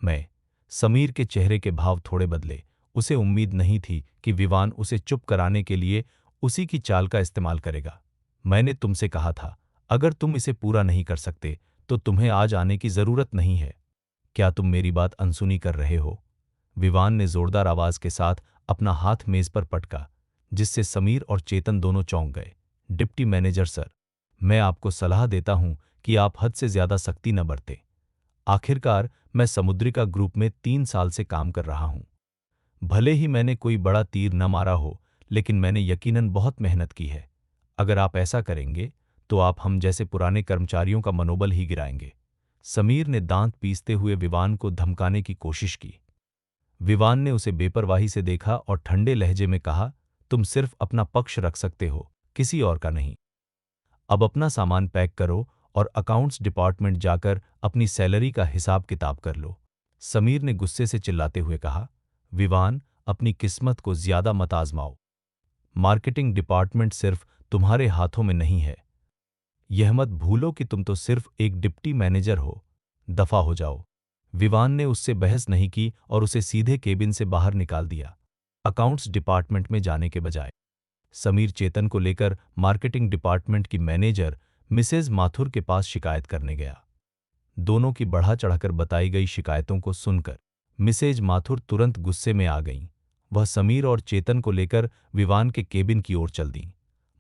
मैं समीर के चेहरे के भाव थोड़े बदले। उसे उम्मीद नहीं थी कि विवान उसे चुप कराने के लिए उसी की चाल का इस्तेमाल करेगा। मैंने तुमसे कहा था, अगर तुम इसे पूरा नहीं कर सकते तो तुम्हें आज आने की जरूरत नहीं है। क्या तुम मेरी बात अनसुनी कर रहे हो? विवान ने जोरदार आवाज के साथ अपना हाथ मेज पर पटका, जिससे समीर और चेतन दोनों चौंक गए। डिप्टी मैनेजर सर, मैं आपको सलाह देता हूं कि आप हद से ज्यादा सख्ती न बरतें। आखिरकार मैं समुद्रिका ग्रुप में 3 साल से काम कर रहा हूं। भले ही मैंने कोई बड़ा तीर न मारा हो, लेकिन मैंने यकीनन बहुत मेहनत की है। अगर आप ऐसा करेंगे तो आप हम जैसे पुराने कर्मचारियों का मनोबल ही गिराएंगे। समीर ने दांत पीसते हुए विवान को धमकाने की कोशिश की। विवान ने उसे बेपरवाही से देखा और ठंडे लहजे में कहा, तुम सिर्फ अपना पक्ष रख सकते हो, किसी और का नहीं। अब अपना सामान पैक करो और अकाउंट्स डिपार्टमेंट जाकर अपनी सैलरी का हिसाब किताब कर लो। समीर ने गुस्से से चिल्लाते हुए कहा, विवान, अपनी किस्मत को ज्यादा मत आजमाओ। मार्केटिंग डिपार्टमेंट सिर्फ तुम्हारे हाथों में नहीं है। यह मत भूलो कि तुम तो सिर्फ एक डिप्टी मैनेजर हो। दफा हो जाओ। विवान ने उससे बहस नहीं की और उसे सीधे केबिन से बाहर निकाल दिया। अकाउंट्स डिपार्टमेंट में जाने के बजाय समीर चेतन को लेकर मार्केटिंग डिपार्टमेंट की मैनेजर मिसेज माथुर के पास शिकायत करने गया। दोनों की बढ़ा चढ़ाकर बताई गई शिकायतों को सुनकर मिसेज माथुर तुरंत गुस्से में आ गईं। वह समीर और चेतन को लेकर विवान के केबिन की ओर चल दीं।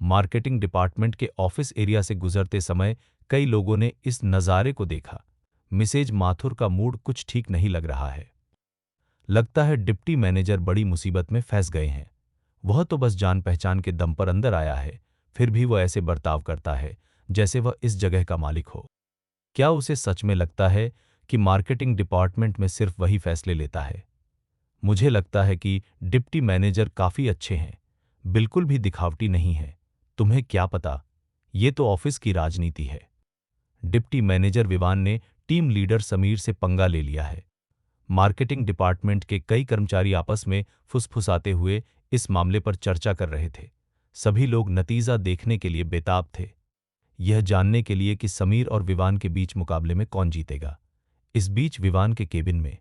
मार्केटिंग डिपार्टमेंट के ऑफिस एरिया से गुजरते समय कई लोगों ने इस नज़ारे को देखा। मिसेज माथुर का मूड कुछ ठीक नहीं लग रहा है। लगता है डिप्टी मैनेजर बड़ी मुसीबत में फंस गए हैं। वह तो बस जान पहचान के दम पर अंदर आया है, फिर भी वह ऐसे बर्ताव करता है जैसे वह इस जगह का मालिक हो। क्या उसे सच में लगता है कि मार्केटिंग डिपार्टमेंट में सिर्फ वही फैसले लेता है? मुझे लगता है कि डिप्टी मैनेजर काफी अच्छे हैं, बिल्कुल भी दिखावटी नहीं है। तुम्हें क्या पता, ये तो ऑफिस की राजनीति है। डिप्टी मैनेजर विवान ने टीम लीडर समीर से पंगा ले लिया है। मार्केटिंग डिपार्टमेंट के कई कर्मचारी आपस में फुसफुसाते हुए इस मामले पर चर्चा कर रहे थे। सभी लोग नतीजा देखने के लिए बेताब थे, यह जानने के लिए कि समीर और विवान के बीच मुकाबले में कौन जीतेगा। इस बीच विवान के केबिन में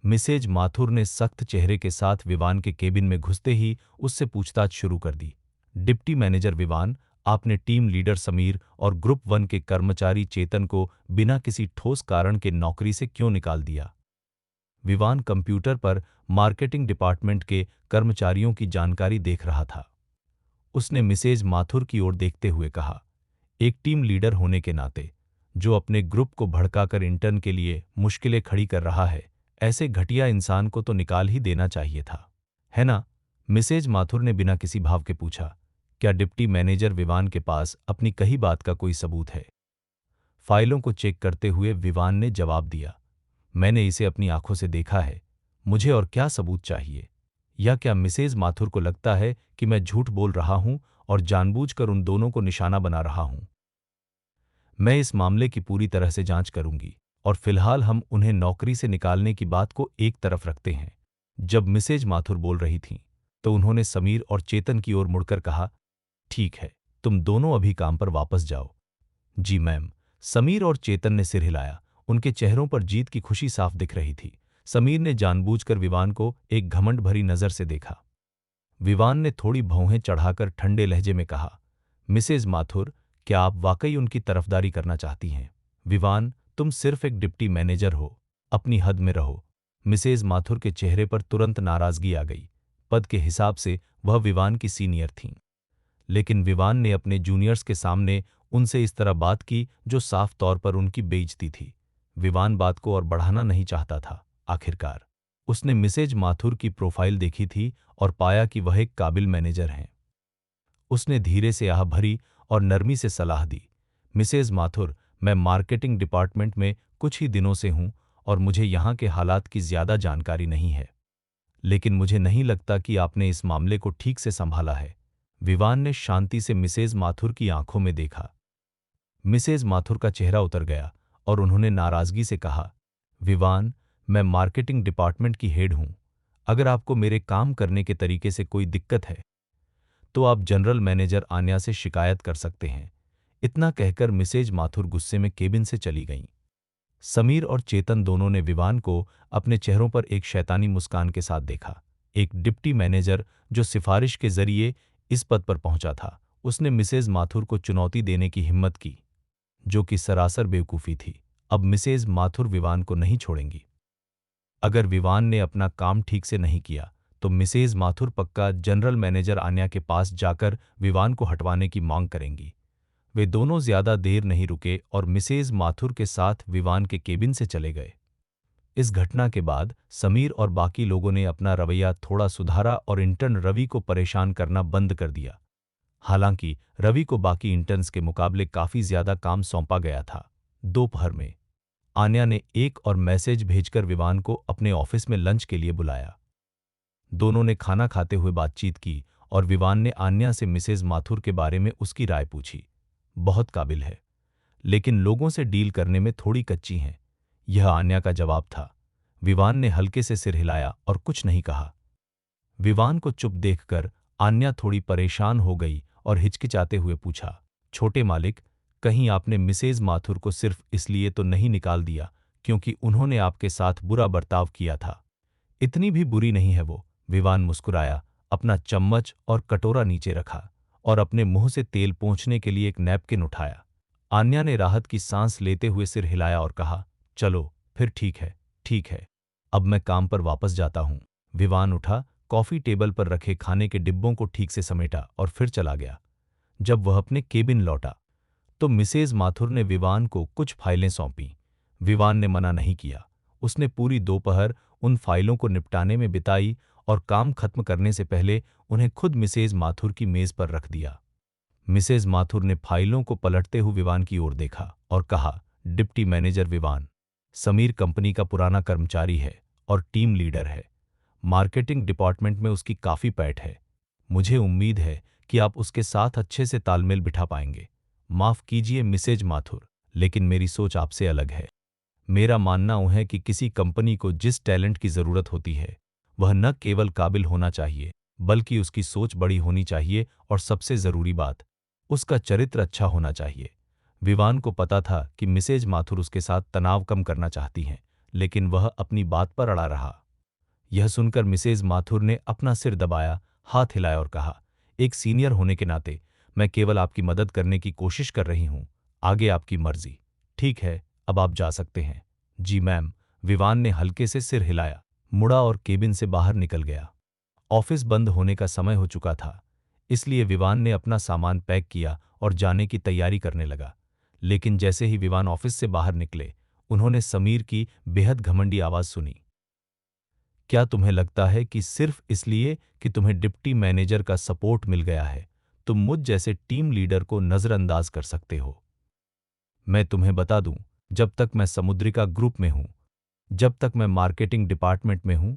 मिसेज माथुर ने सख्त चेहरे के साथ विवान के केबिन में घुसते ही उससे पूछताछ शुरू कर दी। डिप्टी मैनेजर विवान, आपने टीम लीडर समीर और ग्रुप 1 के कर्मचारी चेतन को बिना किसी ठोस कारण के नौकरी से क्यों निकाल दिया? विवान कंप्यूटर पर मार्केटिंग डिपार्टमेंट के कर्मचारियों की जानकारी देख रहा था। उसने मिसेज माथुर की ओर देखते हुए कहा, एक टीम लीडर होने के नाते जो अपने ग्रुप को भड़काकर इंटर्न के लिए मुश्किलें खड़ी कर रहा है, ऐसे घटिया इंसान को तो निकाल ही देना चाहिए था, है ना? मिसेज माथुर ने बिना किसी भाव के पूछा, क्या डिप्टी मैनेजर विवान के पास अपनी कही बात का कोई सबूत है? फाइलों को चेक करते हुए विवान ने जवाब दिया, मैंने इसे अपनी आंखों से देखा है, मुझे और क्या सबूत चाहिए? या क्या मिसेज माथुर को लगता है कि मैं झूठ बोल रहा हूं और जानबूझकर उन दोनों को निशाना बना रहा हूं? मैं इस मामले की पूरी तरह से जांच करूंगी और फिलहाल हम उन्हें नौकरी से निकालने की बात को एक तरफ रखते हैं। जब मिसेज माथुर बोल रही थीं, तो उन्होंने समीर और चेतन की ओर मुड़कर कहा, ठीक है, तुम दोनों अभी काम पर वापस जाओ। जी मैम। समीर और चेतन ने सिर हिलाया। उनके चेहरों पर जीत की खुशी साफ दिख रही थी। समीर ने जानबूझकर विवान को एक घमंड भरी नजर से देखा। विवान ने थोड़ी भौहें चढ़ाकर ठंडे लहजे में कहा, मिसेज माथुर, क्या आप वाकई उनकी तरफदारी करना चाहती हैं? विवान, तुम सिर्फ एक डिप्टी मैनेजर हो, अपनी हद में रहो। मिसेज माथुर के चेहरे पर तुरंत नाराजगी आ गई। पद के हिसाब से वह विवान की सीनियर थीं, लेकिन विवान ने अपने जूनियर्स के सामने उनसे इस तरह बात की जो साफ तौर पर उनकी बेइज्जती थी। विवान बात को और बढ़ाना नहीं चाहता था। आखिरकार उसने मिसेज माथुर की प्रोफाइल देखी थी और पाया कि वह एक काबिल मैनेजर हैं। उसने धीरे से आह भरी और नरमी से सलाह दी, मिसेज माथुर, मैं मार्केटिंग डिपार्टमेंट में कुछ ही दिनों से हूं और मुझे यहाँ के हालात की ज्यादा जानकारी नहीं है, लेकिन मुझे नहीं लगता कि आपने इस मामले को ठीक से संभाला है। विवान ने शांति से मिसेज माथुर की आंखों में देखा। मिसेज माथुर का चेहरा उतर गया और उन्होंने नाराजगी से कहा, विवान, मैं मार्केटिंग डिपार्टमेंट की हेड हूं। अगर आपको मेरे काम करने के तरीके से कोई दिक्कत है तो आप जनरल मैनेजर आन्या से शिकायत कर सकते हैं। इतना कहकर मिसेज माथुर गुस्से में केबिन से चली गईं। समीर और चेतन दोनों ने विवान को अपने चेहरों पर एक शैतानी मुस्कान के साथ देखा। एक डिप्टी मैनेजर जो सिफारिश के जरिए इस पद पर पहुंचा था, उसने मिसेज माथुर को चुनौती देने की हिम्मत की, जो कि सरासर बेवकूफ़ी थी। अब मिसेज माथुर विवान को नहीं छोड़ेंगी। अगर विवान ने अपना काम ठीक से नहीं किया तो मिसेज माथुर पक्का जनरल मैनेजर आन्या के पास जाकर विवान को हटवाने की मांग करेंगी। वे दोनों ज्यादा देर नहीं रुके और मिसेज माथुर के साथ विवान के केबिन से चले गए। इस घटना के बाद समीर और बाकी लोगों ने अपना रवैया थोड़ा सुधारा और इंटर्न रवि को परेशान करना बंद कर दिया। हालांकि रवि को बाकी इंटर्न्स के मुकाबले काफी ज्यादा काम सौंपा गया था। दोपहर में आन्या ने एक और मैसेज भेजकर विवान को अपने ऑफिस में लंच के लिए बुलाया। दोनों ने खाना खाते हुए बातचीत की और विवान ने आन्या से मिसेज माथुर के बारे में उसकी राय पूछी। बहुत काबिल है, लेकिन लोगों से डील करने में थोड़ी कच्ची हैं, यह आन्या का जवाब था। विवान ने हल्के से सिर हिलाया और कुछ नहीं कहा। विवान को चुप देखकर आन्या थोड़ी परेशान हो गई और हिचकिचाते हुए पूछा, छोटे मालिक, कहीं आपने मिसेज माथुर को सिर्फ इसलिए तो नहीं निकाल दिया क्योंकि उन्होंने आपके साथ बुरा बर्ताव किया था? इतनी भी बुरी नहीं है वो। विवान मुस्कुराया, अपना चम्मच और कटोरा नीचे रखा और अपने मुंह से तेल पोंछने के लिए एक नैपकिन उठाया। आन्या ने राहत की सांस लेते हुए सिर हिलाया और कहा, चलो फिर ठीक है, ठीक है। अब मैं काम पर वापस जाता हूं। विवान उठा, कॉफी टेबल पर रखे खाने के डिब्बों को ठीक से समेटा और फिर चला गया। जब वह अपने केबिन लौटा तो मिसेज माथुर ने विवान को कुछ फाइलें सौंपीं। विवान ने मना नहीं किया। उसने पूरी दोपहर उन फाइलों को निपटाने में बिताई और काम खत्म करने से पहले उन्हें खुद मिसेज माथुर की मेज पर रख दिया। मिसेज माथुर ने फाइलों को पलटते हुए विवान की ओर देखा और कहा, deputy manager Vivaan, Sameer company का पुराना कर्मचारी है और टीम लीडर है। मार्केटिंग डिपार्टमेंट में उसकी काफी पैठ है। मुझे उम्मीद है कि आप उसके साथ अच्छे से तालमेल बिठा पाएंगे। माफ कीजिए मिसेज माथुर, लेकिन मेरी सोच आपसे अलग है। मेरा मानना है कि किसी कंपनी को जिस टैलेंट की जरूरत होती है वह न केवल काबिल होना चाहिए बल्कि उसकी सोच बड़ी होनी चाहिए और सबसे जरूरी बात, उसका चरित्र अच्छा होना चाहिए। विवान को पता था कि मिसेज माथुर उसके साथ तनाव कम करना चाहती हैं, लेकिन वह अपनी बात पर अड़ा रहा। यह सुनकर मिसेज माथुर ने अपना सिर दबाया, हाथ हिलाया और कहा, एक सीनियर होने के नाते मैं केवल आपकी मदद करने की कोशिश कर रही हूं। आगे आपकी मर्जी। ठीक है, अब आप जा सकते हैं। जी मैम। विवान ने हल्के से सिर हिलाया, मुड़ा और केबिन से बाहर निकल गया। ऑफिस बंद होने का समय हो चुका था, इसलिए विवान ने अपना सामान पैक किया और जाने की तैयारी करने लगा। लेकिन जैसे ही विवान ऑफिस से बाहर निकले, उन्होंने समीर की बेहद घमंडी आवाज सुनी। क्या तुम्हें लगता है कि सिर्फ इसलिए कि तुम्हें डिप्टी मैनेजर का सपोर्ट मिल गया है, तुम मुझ जैसे टीम लीडर को नजरअंदाज कर सकते हो? मैं तुम्हें बता दूं, जब तक मैं समुद्रिका ग्रुप में हूं, जब तक मैं मार्केटिंग डिपार्टमेंट में हूं,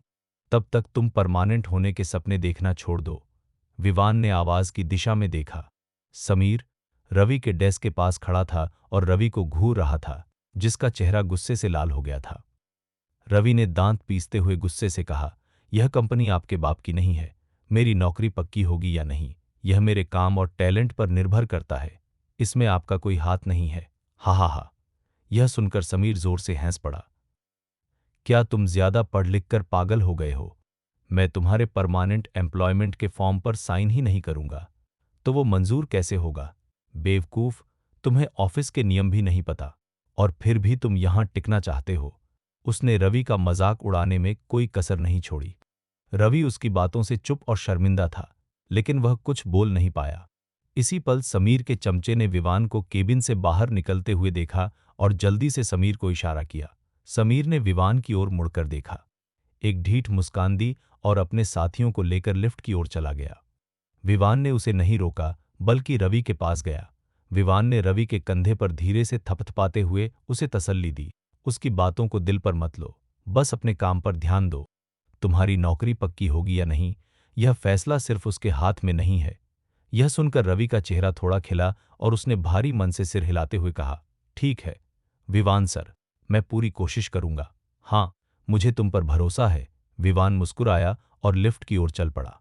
तब तक तुम परमानेंट होने के सपने देखना छोड़ दो। विवान ने आवाज की दिशा में देखा। समीर रवि के डेस्क के पास खड़ा था और रवि को घूर रहा था, जिसका चेहरा गुस्से से लाल हो गया था। रवि ने दांत पीसते हुए गुस्से से कहा, यह कंपनी आपके बाप की नहीं है। मेरी नौकरी पक्की होगी या नहीं, यह मेरे काम और टैलेंट पर निर्भर करता है। इसमें आपका कोई हाथ नहीं है। हा हा हा। यह सुनकर समीर जोर से हंस पड़ा। क्या तुम ज्यादा पढ़ लिख कर पागल हो गए हो? मैं तुम्हारे परमानेंट एम्प्लॉयमेंट के फॉर्म पर साइन ही नहीं करूंगा, तो वो मंजूर कैसे होगा? बेवकूफ, तुम्हें ऑफिस के नियम भी नहीं पता, और फिर भी तुम यहां टिकना चाहते हो। उसने रवि का मजाक उड़ाने में कोई कसर नहीं छोड़ी। रवि उसकी बातों से चुप और शर्मिंदा था, लेकिन वह कुछ बोल नहीं पाया। इसी पल समीर के चमचे ने विवान को केबिन से बाहर निकलते हुए देखा और जल्दी से समीर को इशारा किया। समीर ने विवान की ओर मुड़कर देखा, एक ढीठ मुस्कान दी और अपने साथियों को लेकर लिफ्ट की ओर चला गया। विवान ने उसे नहीं रोका, बल्कि रवि के पास गया। विवान ने रवि के कंधे पर धीरे से थपथपाते हुए उसे तसल्ली दी, उसकी बातों को दिल पर मत लो, बस अपने काम पर ध्यान दो। तुम्हारी नौकरी पक्की होगी या नहीं, यह फैसला सिर्फ उसके हाथ में नहीं है। यह सुनकर रवि का चेहरा थोड़ा खिला और उसने भारी मन से सिर हिलाते हुए कहा, ठीक है विवान सर, मैं पूरी कोशिश करूंगा। हाँ, मुझे तुम पर भरोसा है। विवान मुस्कुराया और लिफ्ट की ओर चल पड़ा।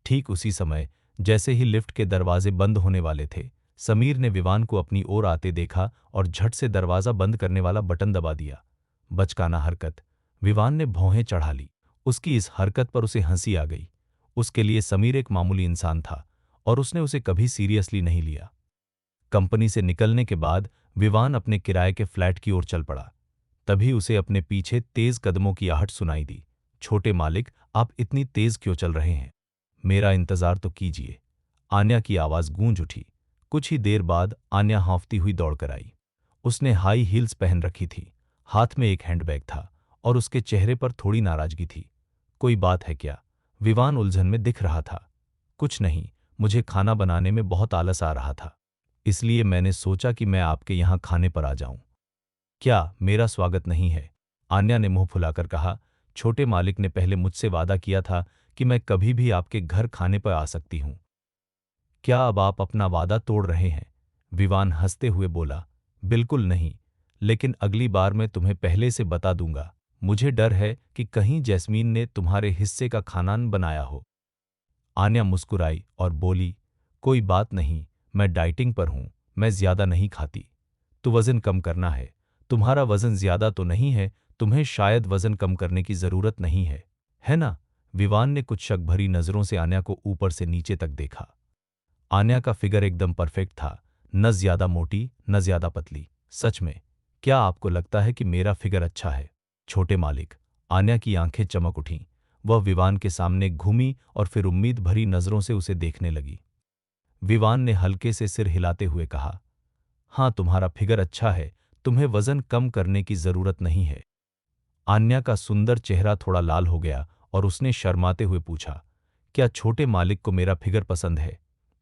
ठीक उसी समय, जैसे ही लिफ्ट के दरवाजे बंद होने वाले थे, समीर ने विवान को अपनी ओर आते देखा और झट से दरवाजा बंद करने वाला बटन दबा दिया। बचकाना हरकत। विवान ने भौहें चढ़ा ली। उसकी इस हरकत पर उसे हंसी आ गई। उसके लिए समीर एक मामूली इंसान था और उसने उसे कभी सीरियसली नहीं लिया। कंपनी से निकलने के बाद विवान अपने किराए के फ्लैट की ओर चल पड़ा। तभी उसे अपने पीछे तेज कदमों की आहट सुनाई दी। छोटे मालिक, आप इतनी तेज क्यों चल रहे हैं? मेरा इंतजार तो कीजिए। आन्या की आवाज गूंज उठी। कुछ ही देर बाद आन्या हाँफती हुई दौड़कर आई। उसने हाई हील्स पहन रखी थी, हाथ में एक हैंडबैग था और उसके चेहरे पर थोड़ी नाराजगी थी। कोई बात है क्या? विवान उलझन में दिख रहा था। कुछ नहीं, मुझे खाना बनाने में बहुत आलस आ रहा था, इसलिए मैंने सोचा कि मैं आपके यहाँ खाने पर आ जाऊं। क्या मेरा स्वागत नहीं है? आन्या ने मुंह फुलाकर कहा। छोटे मालिक ने पहले मुझसे वादा किया था कि मैं कभी भी आपके घर खाने पर आ सकती हूं। क्या अब आप अपना वादा तोड़ रहे हैं? विवान हंसते हुए बोला। बिल्कुल नहीं, लेकिन अगली बार मैं तुम्हें पहले से बता दूंगा। मुझे डर है कि कहीं जैस्मीन ने तुम्हारे हिस्से का खाना न बनाया हो। आन्या मुस्कुराई और बोली, कोई बात नहीं, मैं डाइटिंग पर हूं, मैं ज्यादा नहीं खाती। तो वजन कम करना है। तुम्हारा वजन ज्यादा तो नहीं है, तुम्हें शायद वजन कम करने की जरूरत नहीं है ना? विवान ने कुछ शक भरी नजरों से आन्या को ऊपर से नीचे तक देखा। आन्या का फिगर एकदम परफेक्ट था, न ज्यादा मोटी न ज्यादा पतली। सच में? क्या आपको लगता है कि मेरा फिगर अच्छा है? छोटे मालिक। आन्या की आंखें चमक उठीं। वह विवान के सामने घूमी और फिर उम्मीद भरी नजरों से उसे देखने लगी। विवान ने हल्के से सिर हिलाते हुए कहा, हाँ, तुम्हारा फिगर अच्छा है, तुम्हें वजन कम करने की जरूरत नहीं है। आन्या का सुंदर चेहरा थोड़ा लाल हो गया और उसने शर्माते हुए पूछा, क्या छोटे मालिक को मेरा फिगर पसंद है?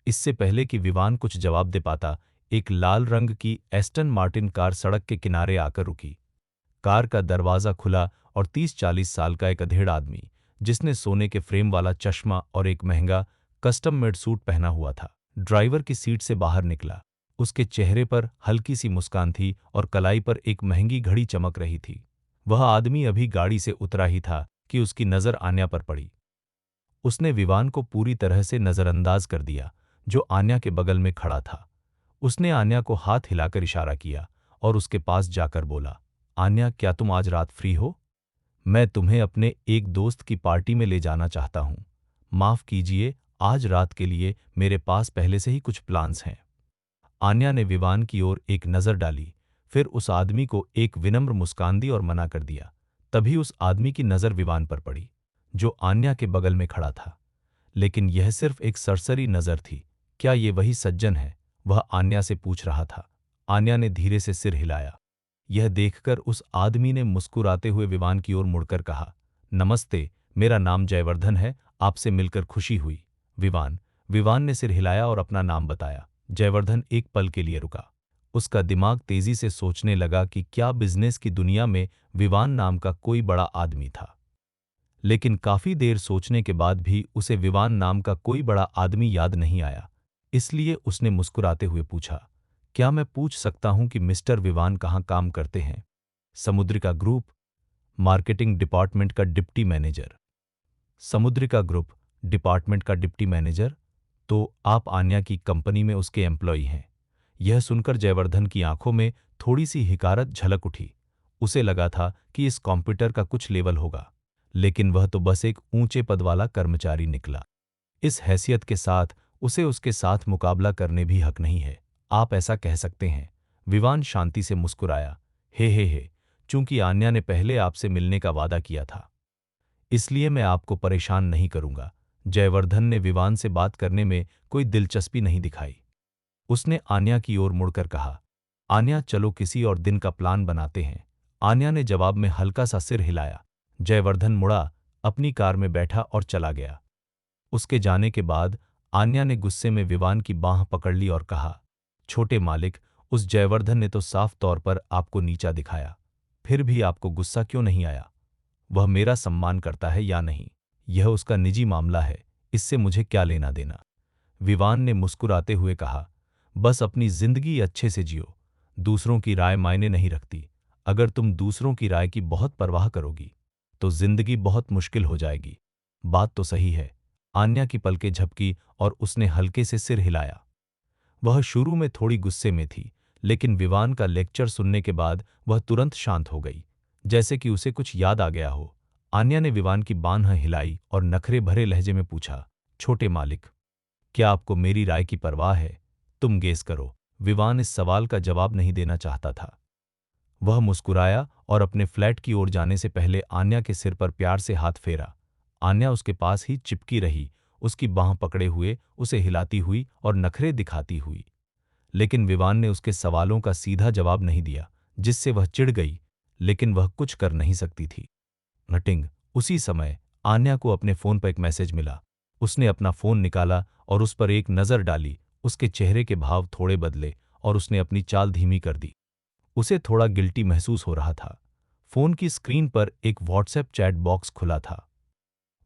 इससे पहले कि विवान कुछ जवाब दे पाता, एक लाल रंग की एस्टन मार्टिन कार सड़क के किनारे आकर रुकी। कार का दरवाजा खुला और 30-40 साल का एक अधेड़ आदमी, जिसने सोने के फ्रेम वाला चश्मा और एक महंगा कस्टम मेड सूट पहना हुआ था, ड्राइवर की सीट से बाहर निकला। उसके चेहरे पर हल्की सी मुस्कान थी और कलाई पर एक महंगी घड़ी चमक रही थी। वह आदमी अभी गाड़ी से उतरा ही था कि उसकी नजर आन्या पर पड़ी। उसने विवान को पूरी तरह से नजरअंदाज कर दिया, जो आन्या के बगल में खड़ा था। उसने आन्या को हाथ हिलाकर इशारा किया और उसके पास जाकर बोला, आन्या, क्या तुम आज रात फ्री हो? मैं तुम्हें अपने एक दोस्त की पार्टी में ले जाना चाहता हूं। माफ कीजिए, आज रात के लिए मेरे पास पहले से ही कुछ प्लान्स हैं। आन्या ने विवान की ओर एक नजर डाली, फिर उस आदमी को एक विनम्र मुस्कान दी और मना कर दिया। तभी उस आदमी की नजर विवान पर पड़ी, जो आन्या के बगल में खड़ा था। लेकिन यह सिर्फ एक सरसरी नजर थी। क्या ये वही सज्जन है? वह आन्या से पूछ रहा था। आन्या ने धीरे से सिर हिलाया। यह देखकर उस आदमी ने मुस्कुराते हुए विवान की ओर मुड़कर कहा, नमस्ते, मेरा नाम जयवर्धन है, आपसे मिलकर खुशी हुई। विवान। विवान ने सिर हिलाया और अपना नाम बताया। जयवर्धन एक पल के लिए रुका। उसका दिमाग तेजी से सोचने लगा कि क्या बिजनेस की दुनिया में विवान नाम का कोई बड़ा आदमी था। लेकिन काफी देर सोचने के बाद भी उसे विवान नाम का कोई बड़ा आदमी याद नहीं आया। इसलिए उसने मुस्कुराते हुए पूछा, क्या मैं पूछ सकता हूं कि मिस्टर विवान कहाँ काम करते हैं? समुद्रिका ग्रुप, मार्केटिंग डिपार्टमेंट का डिप्टी मैनेजर। समुद्रिका ग्रुप डिपार्टमेंट का डिप्टी मैनेजर? तो आप आन्या की कंपनी में उसके एम्प्लॉई हैं? यह सुनकर जयवर्धन की आंखों में थोड़ी सी हिकारत झलक उठी। उसे लगा था कि इस कॉम्प्यूटर का कुछ लेवल होगा, लेकिन वह तो बस एक ऊंचे पद वाला कर्मचारी निकला। इस हैसियत के साथ उसे उसके साथ मुकाबला करने भी हक नहीं है। आप ऐसा कह सकते हैं। विवान शांति से मुस्कुराया। हे, चूंकि आन्या ने पहले आपसे मिलने का वादा किया था, इसलिए मैं आपको परेशान नहीं करूंगा। जयवर्धन ने विवान से बात करने में कोई दिलचस्पी नहीं दिखाई। उसने आन्या की ओर मुड़कर कहा, आन्या, चलो किसी और दिन का प्लान बनाते हैं। आन्या ने जवाब में हल्का सा सिर हिलाया। जयवर्धन मुड़ा, अपनी कार में बैठा और चला गया। उसके जाने के बाद आन्या ने गुस्से में विवान की बांह पकड़ ली और कहा, छोटे मालिक, उस जयवर्धन ने तो साफ तौर पर आपको नीचा दिखाया। फिर भी आपको गुस्सा क्यों नहीं आया? वह मेरा सम्मान करता है या नहीं, यह उसका निजी मामला है, इससे मुझे क्या लेना देना। विवान ने मुस्कुराते हुए कहा, बस अपनी जिंदगी अच्छे से जियो। दूसरों की राय मायने नहीं रखती। अगर तुम दूसरों की राय की बहुत परवाह करोगी तो जिंदगी बहुत मुश्किल हो जाएगी। बात तो सही है। आन्या की पलकें झपकी और उसने हल्के से सिर हिलाया। वह शुरू में थोड़ी गुस्से में थी, लेकिन विवान का लेक्चर सुनने के बाद वह तुरंत शांत हो गई, जैसे कि उसे कुछ याद आ गया हो। आन्या ने विवान की बांह हिलाई और नखरे भरे लहजे में पूछा, छोटे मालिक, क्या आपको मेरी राय की परवाह है? तुम गेस करो। विवान इस सवाल का जवाब नहीं देना चाहता था। वह मुस्कुराया और अपने फ्लैट की ओर जाने से पहले आन्या के सिर पर प्यार से हाथ फेरा। आन्या उसके पास ही चिपकी रही, उसकी बांह पकड़े हुए, उसे हिलाती हुई और नखरे दिखाती हुई। लेकिन विवान ने उसके सवालों का सीधा जवाब नहीं दिया, जिससे वह चिढ़ गई, लेकिन वह कुछ कर नहीं सकती थी। नटिंग। उसी समय आन्या को अपने फोन पर एक मैसेज मिला। उसने अपना फोन निकाला और उस पर एक नज़र डाली। उसके चेहरे के भाव थोड़े बदले और उसने अपनी चाल धीमी कर दी। उसे थोड़ा गिल्टी महसूस हो रहा था। फोन की स्क्रीन पर एक व्हाट्सएप चैट बॉक्स खुला था।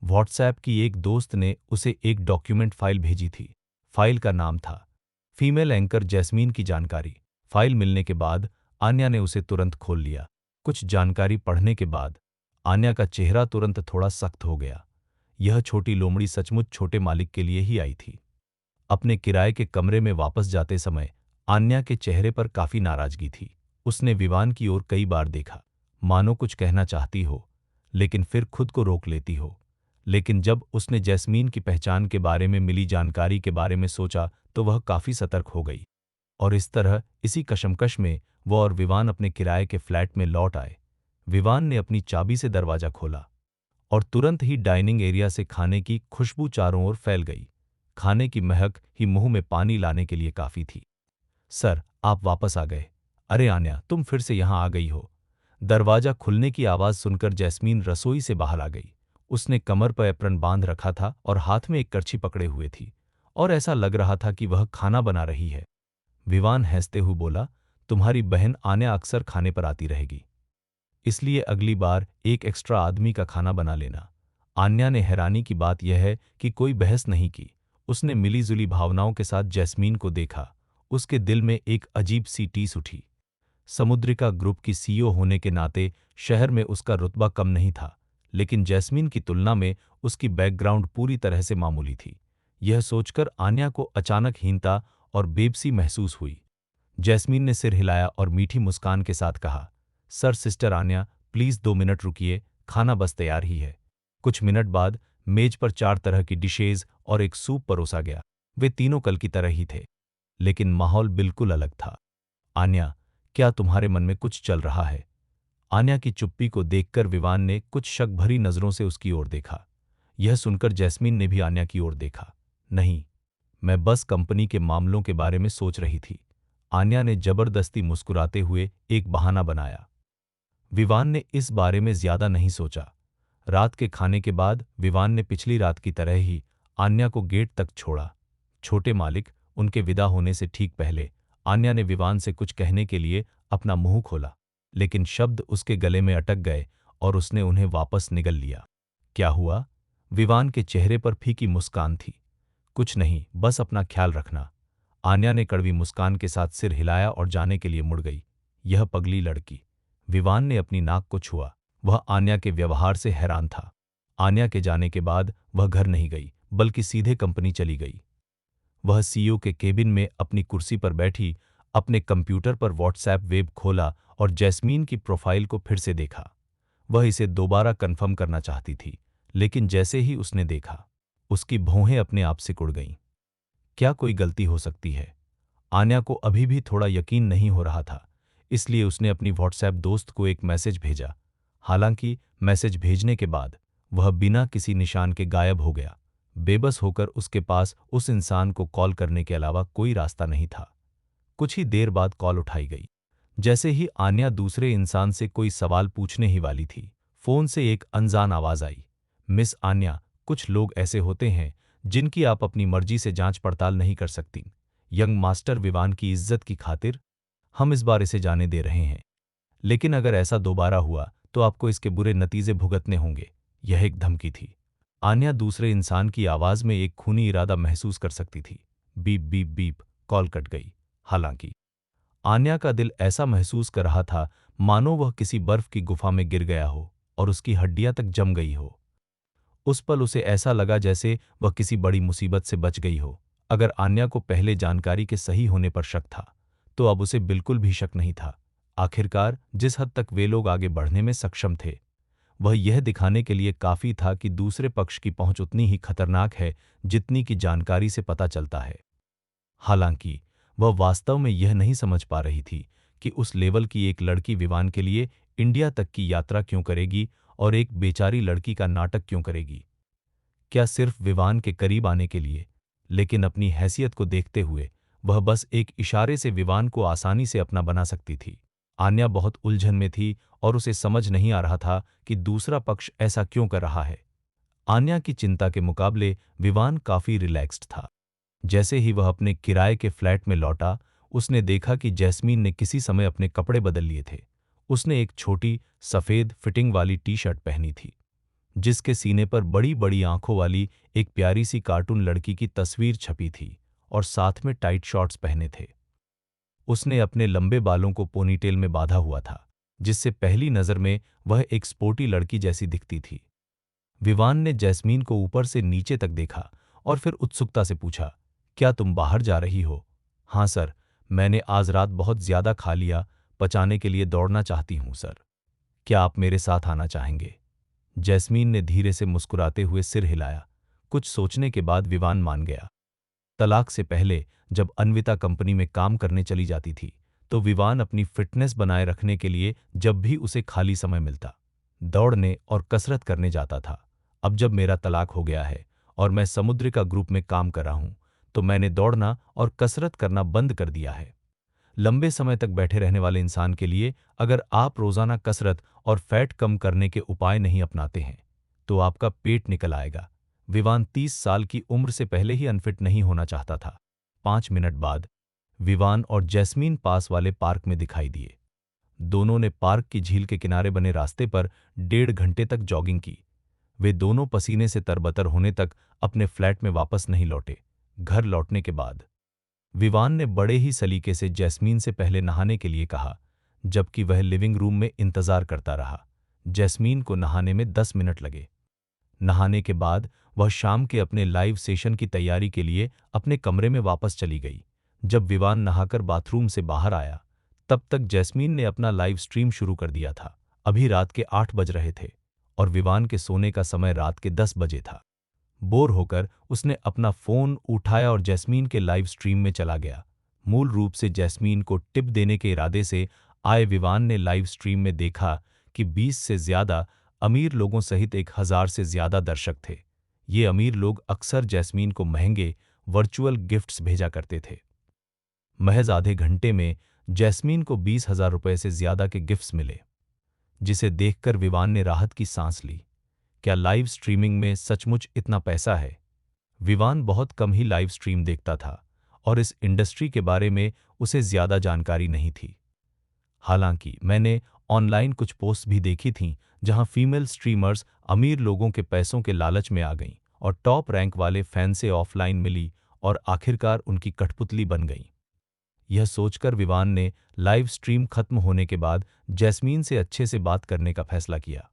व्हाट्सएप की एक दोस्त ने उसे एक डॉक्यूमेंट फाइल भेजी थी। फाइल का नाम था फीमेल एंकर जैस्मीन की जानकारी। फाइल मिलने के बाद आन्या ने उसे तुरंत खोल लिया। कुछ जानकारी पढ़ने के बाद आन्या का चेहरा तुरंत थोड़ा सख्त हो गया। यह छोटी लोमड़ी सचमुच छोटे मालिक के लिए ही आई थी। अपने किराए के कमरे में वापस जाते समय आन्या के चेहरे पर काफी नाराजगी थी। उसने विवान की ओर कई बार देखा, मानो कुछ कहना चाहती हो, लेकिन फिर खुद को रोक लेती हो। लेकिन जब उसने जैस्मीन की पहचान के बारे में मिली जानकारी के बारे में सोचा तो वह काफी सतर्क हो गई। और इस तरह इसी कशमकश में वो और विवान अपने किराए के फ्लैट में लौट आए। विवान ने अपनी चाबी से दरवाजा खोला और तुरंत ही डाइनिंग एरिया से खाने की खुशबू चारों ओर फैल गई। खाने की महक ही मुंह में पानी लाने के लिए काफी थी। सर, आप वापस आ गए। अरे आन्या, तुम फिर से यहां आ गई हो। दरवाजा खुलने की आवाज सुनकर जैस्मीन रसोई से बाहर आ गई। उसने कमर पर एप्रन बांध रखा था और हाथ में एक करछी पकड़े हुए थी और ऐसा लग रहा था कि वह खाना बना रही है। विवान हंसते हुए बोला, तुम्हारी बहन आन्या अक्सर खाने पर आती रहेगी, इसलिए अगली बार एक एक्स्ट्रा आदमी का खाना बना लेना। आन्या ने हैरानी की बात यह है कि कोई बहस नहीं की। उसने मिलीजुली भावनाओं के साथ जैस्मीन को देखा। उसके दिल में एक अजीब सी टीस उठी। समुद्रिका ग्रुप की सीईओ होने के नाते शहर में उसका रुतबा कम नहीं था, लेकिन जैस्मीन की तुलना में उसकी बैकग्राउंड पूरी तरह से मामूली थी। यह सोचकर आन्या को अचानक हीनता और बेबसी महसूस हुई। जैस्मीन ने सिर हिलाया और मीठी मुस्कान के साथ कहा, sir sister Aanya, please 2 minute रुकिए, खाना बस तैयार ही है। कुछ मिनट बाद मेज पर 4 तरह की डिशेज और एक सूप परोसा गया। वे तीनों कल की तरह ही थे, लेकिन माहौल बिल्कुल अलग था। आन्या, क्या तुम्हारे मन में कुछ चल रहा है? आन्या की चुप्पी को देखकर विवान ने कुछ शक भरी नजरों से उसकी ओर देखा। यह सुनकर जैस्मीन ने भी आन्या की ओर देखा। नहीं, मैं बस कंपनी के मामलों के बारे में सोच रही थी। आन्या ने जबरदस्ती मुस्कुराते हुए एक बहाना बनाया। विवान ने इस बारे में ज्यादा नहीं सोचा। रात के खाने के बाद विवान ने पिछली रात की तरह ही आन्या को गेट तक छोड़ा। छोटे मालिक, उनके विदा होने से ठीक पहले आन्या ने विवान से कुछ कहने के लिए अपना मुंह खोला, लेकिन शब्द उसके गले में अटक गए और उसने उन्हें वापस निगल लिया। क्या हुआ? विवान के चेहरे पर फीकी मुस्कान थी। कुछ नहीं, बस अपना ख्याल रखना। आन्या ने कड़वी मुस्कान के साथ सिर हिलाया और जाने के लिए मुड़ गई। यह पगली लड़की। विवान ने अपनी नाक को छुआ। वह आन्या के व्यवहार से हैरान था। आन्या के जाने के बाद वह घर नहीं गई, बल्कि सीधे कंपनी चली गई। वह सीईओ के केबिन में अपनी कुर्सी पर बैठी अपने कंप्यूटर पर व्हाट्सएप वेब खोला और जैस्मीन की प्रोफाइल को फिर से देखा। वह इसे दोबारा कन्फर्म करना चाहती थी, लेकिन जैसे ही उसने देखा, उसकी भौहें अपने आप सिकुड़ गईं। क्या कोई गलती हो सकती है? आन्या को अभी भी थोड़ा यकीन नहीं हो रहा था, इसलिए उसने अपनी व्हाट्सएप दोस्त को एक मैसेज भेजा। हालांकि मैसेज भेजने के बाद वह बिना किसी निशान के गायब हो गया। बेबस होकर उसके पास उस इंसान को कॉल करने के अलावा कोई रास्ता नहीं था। कुछ ही देर बाद कॉल उठाई गई। जैसे ही आन्या दूसरे इंसान से कोई सवाल पूछने ही वाली थी, फोन से एक अनजान आवाज आई। मिस आन्या, कुछ लोग ऐसे होते हैं जिनकी आप अपनी मर्जी से जांच पड़ताल नहीं कर सकती। यंग मास्टर विवान की इज्जत की खातिर हम इस बार इसे जाने दे रहे हैं, लेकिन अगर ऐसा दोबारा हुआ तो आपको इसके बुरे नतीजे भुगतने होंगे। यह एक धमकी थी। आन्या दूसरे इंसान की आवाज में एक खूनी इरादा महसूस कर सकती थी। Beep beep beep, call cut गई। हालांकि आन्या का दिल ऐसा महसूस कर रहा था मानो वह किसी बर्फ की गुफा में गिर गया हो और उसकी हड्डियां तक जम गई हो। उस पल उसे ऐसा लगा जैसे वह किसी बड़ी मुसीबत से बच गई हो। अगर आन्या को पहले जानकारी के सही होने पर शक था, तो अब उसे बिल्कुल भी शक नहीं था। आखिरकार जिस हद तक वे लोग आगे बढ़ने में सक्षम थे, वह यह दिखाने के लिए काफी था कि दूसरे पक्ष की पहुंच उतनी ही खतरनाक है जितनी की जानकारी से पता चलता है। हालांकि वह वास्तव में यह नहीं समझ पा रही थी कि उस लेवल की एक लड़की विवान के लिए इंडिया तक की यात्रा क्यों करेगी और एक बेचारी लड़की का नाटक क्यों करेगी। क्या सिर्फ विवान के करीब आने के लिए? लेकिन अपनी हैसियत को देखते हुए वह बस एक इशारे से विवान को आसानी से अपना बना सकती थी। आन्या बहुत उलझन में थी और उसे समझ नहीं आ रहा था कि दूसरा पक्ष ऐसा क्यों कर रहा है। आन्या की चिंता के मुकाबले विवान काफी रिलैक्स्ड था। जैसे ही वह अपने किराए के फ्लैट में लौटा, उसने देखा कि जैस्मीन ने किसी समय अपने कपड़े बदल लिए थे। उसने एक छोटी सफेद फिटिंग वाली टी-शर्ट पहनी थी, जिसके सीने पर बड़ी-बड़ी आंखों वाली एक प्यारी सी कार्टून लड़की की तस्वीर छपी थी और साथ में टाइट शॉर्ट्स पहने थे। उसने अपने लंबे बालों को पोनीटेल में बांधा हुआ था, जिससे पहली नजर में वह एक स्पोर्टी लड़की जैसी दिखती थी। विवान ने जैस्मीन को ऊपर से नीचे तक देखा और फिर उत्सुकता से पूछा, क्या तुम बाहर जा रही हो? हाँ सर, मैंने आज रात बहुत ज्यादा खा लिया, पचाने के लिए दौड़ना चाहती हूँ सर। क्या आप मेरे साथ आना चाहेंगे? जैस्मीन ने धीरे से मुस्कुराते हुए सिर हिलाया। कुछ सोचने के बाद विवान मान गया। तलाक से पहले जब अन्विता कंपनी में काम करने चली जाती थी, तो विवान अपनी फिटनेस बनाए रखने के लिए जब भी उसे खाली समय मिलता, दौड़ने और कसरत करने जाता था। अब जब मेरा तलाक हो गया है और मैं समुद्रिका ग्रुप में काम कर रहा हूं, तो मैंने दौड़ना और कसरत करना बंद कर दिया है। लंबे समय तक बैठे रहने वाले इंसान के लिए अगर आप रोजाना कसरत और फैट कम करने के उपाय नहीं अपनाते हैं, तो आपका पेट निकल आएगा। विवान 30 साल की उम्र से पहले ही अनफिट नहीं होना चाहता था। 5 मिनट बाद विवान और जैस्मीन पास वाले पार्क में दिखाई दिए। दोनों ने पार्क की झील के किनारे बने रास्ते पर 1.5 घंटे तक जॉगिंग की। वे दोनों पसीने से तरबतर होने तक अपने फ्लैट में वापस नहीं लौटे। घर लौटने के बाद विवान ने बड़े ही सलीके से जैस्मीन से पहले नहाने के लिए कहा, जबकि वह लिविंग रूम में इंतजार करता रहा। जैस्मीन को नहाने में 10 मिनट लगे। नहाने के बाद वह शाम के अपने लाइव सेशन की तैयारी के लिए अपने कमरे में वापस चली गई। जब विवान नहाकर बाथरूम से बाहर आया, तब तक जैस्मीन ने अपना लाइव स्ट्रीम शुरू कर दिया था। अभी रात के 8 बज रहे थे और विवान के सोने का समय रात के 10 बजे था। बोर होकर उसने अपना फोन उठाया और जैस्मीन के लाइव स्ट्रीम में चला गया। मूल रूप से जैस्मीन को टिप देने के इरादे से आए विवान ने लाइव स्ट्रीम में देखा कि 20 से ज्यादा अमीर लोगों सहित 1000 से ज्यादा दर्शक थे। ये अमीर लोग अक्सर जैस्मीन को महंगे वर्चुअल गिफ्ट्स भेजा करते थे। महज आधे घंटे में जैस्मीन को 20,000 रुपए से ज्यादा के गिफ्ट्स मिले, जिसे देखकर विवान ने राहत की सांस ली। क्या लाइव स्ट्रीमिंग में सचमुच इतना पैसा है? विवान बहुत कम ही लाइव स्ट्रीम देखता था और इस इंडस्ट्री के बारे में उसे ज्यादा जानकारी नहीं थी। हालांकि मैंने ऑनलाइन कुछ पोस्ट भी देखी थीं जहां फीमेल स्ट्रीमर्स अमीर लोगों के पैसों के लालच में आ गईं और टॉप रैंक वाले फैन से ऑफलाइन मिली और आखिरकार उनकी कठपुतली बन गईं। यह सोचकर विवान ने लाइव स्ट्रीम खत्म होने के बाद जैस्मीन से अच्छे से बात करने का फैसला किया,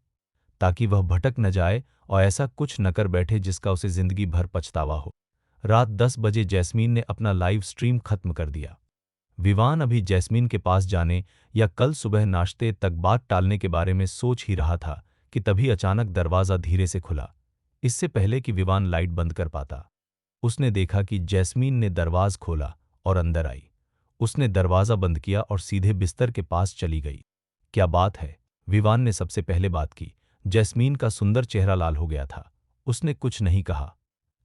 ताकि वह भटक न जाए और ऐसा कुछ न कर बैठे जिसका उसे जिंदगी भर पछतावा हो। रात 10 बजे जैस्मीन ने अपना लाइव स्ट्रीम खत्म कर दिया। विवान अभी जैस्मीन के पास जाने या कल सुबह नाश्ते तक बात टालने के बारे में सोच ही रहा था कि तभी अचानक दरवाजा धीरे से खुला। इससे पहले कि विवान लाइट बंद कर पाता, उसने देखा कि जैस्मीन ने दरवाज खोला और अंदर आई। उसने दरवाजा बंद किया और सीधे बिस्तर के पास चली गई। क्या बात है? विवान ने सबसे पहले बात की। जैस्मीन का सुंदर चेहरा लाल हो गया था। उसने कुछ नहीं कहा,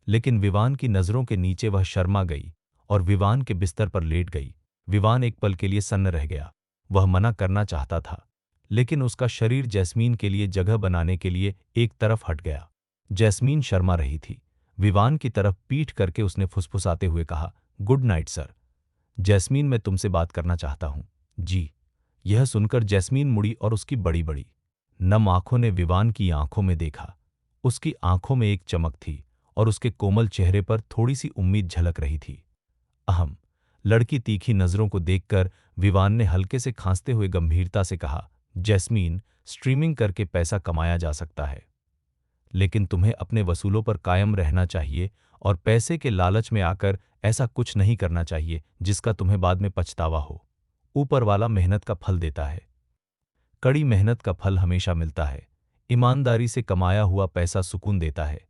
लेकिन विवान की नजरों के नीचे वह शर्मा गई और विवान के बिस्तर पर लेट गई। विवान एक पल के लिए सन्न रह गया। वह मना करना चाहता था, लेकिन उसका शरीर जैस्मीन के लिए जगह बनाने के लिए एक तरफ हट गया। जैस्मीन शर्मा रही थी। विवान की तरफ पीठ करके उसने फुसफुसाते हुए कहा, गुड नाइट सर। जैस्मीन, मैं तुमसे बात करना चाहता हूं। जी। यह सुनकर जैस्मीन मुड़ी और उसकी बड़ी बड़ी नम आंखों ने विवान की आंखों में देखा। उसकी आंखों में एक चमक थी और उसके कोमल चेहरे पर थोड़ी सी उम्मीद झलक रही थी। अहम। लड़की तीखी नजरों को देखकर विवान ने हल्के से खांसते हुए गंभीरता से कहा, जैस्मीन, स्ट्रीमिंग करके पैसा कमाया जा सकता है, लेकिन तुम्हें अपने वसूलों पर कायम रहना चाहिए और पैसे के लालच में आकर ऐसा कुछ नहीं करना चाहिए जिसका तुम्हें बाद में पछतावा हो। ऊपर वाला मेहनत का फल देता है। कड़ी मेहनत का फल हमेशा मिलता है। ईमानदारी से कमाया हुआ पैसा सुकून देता है।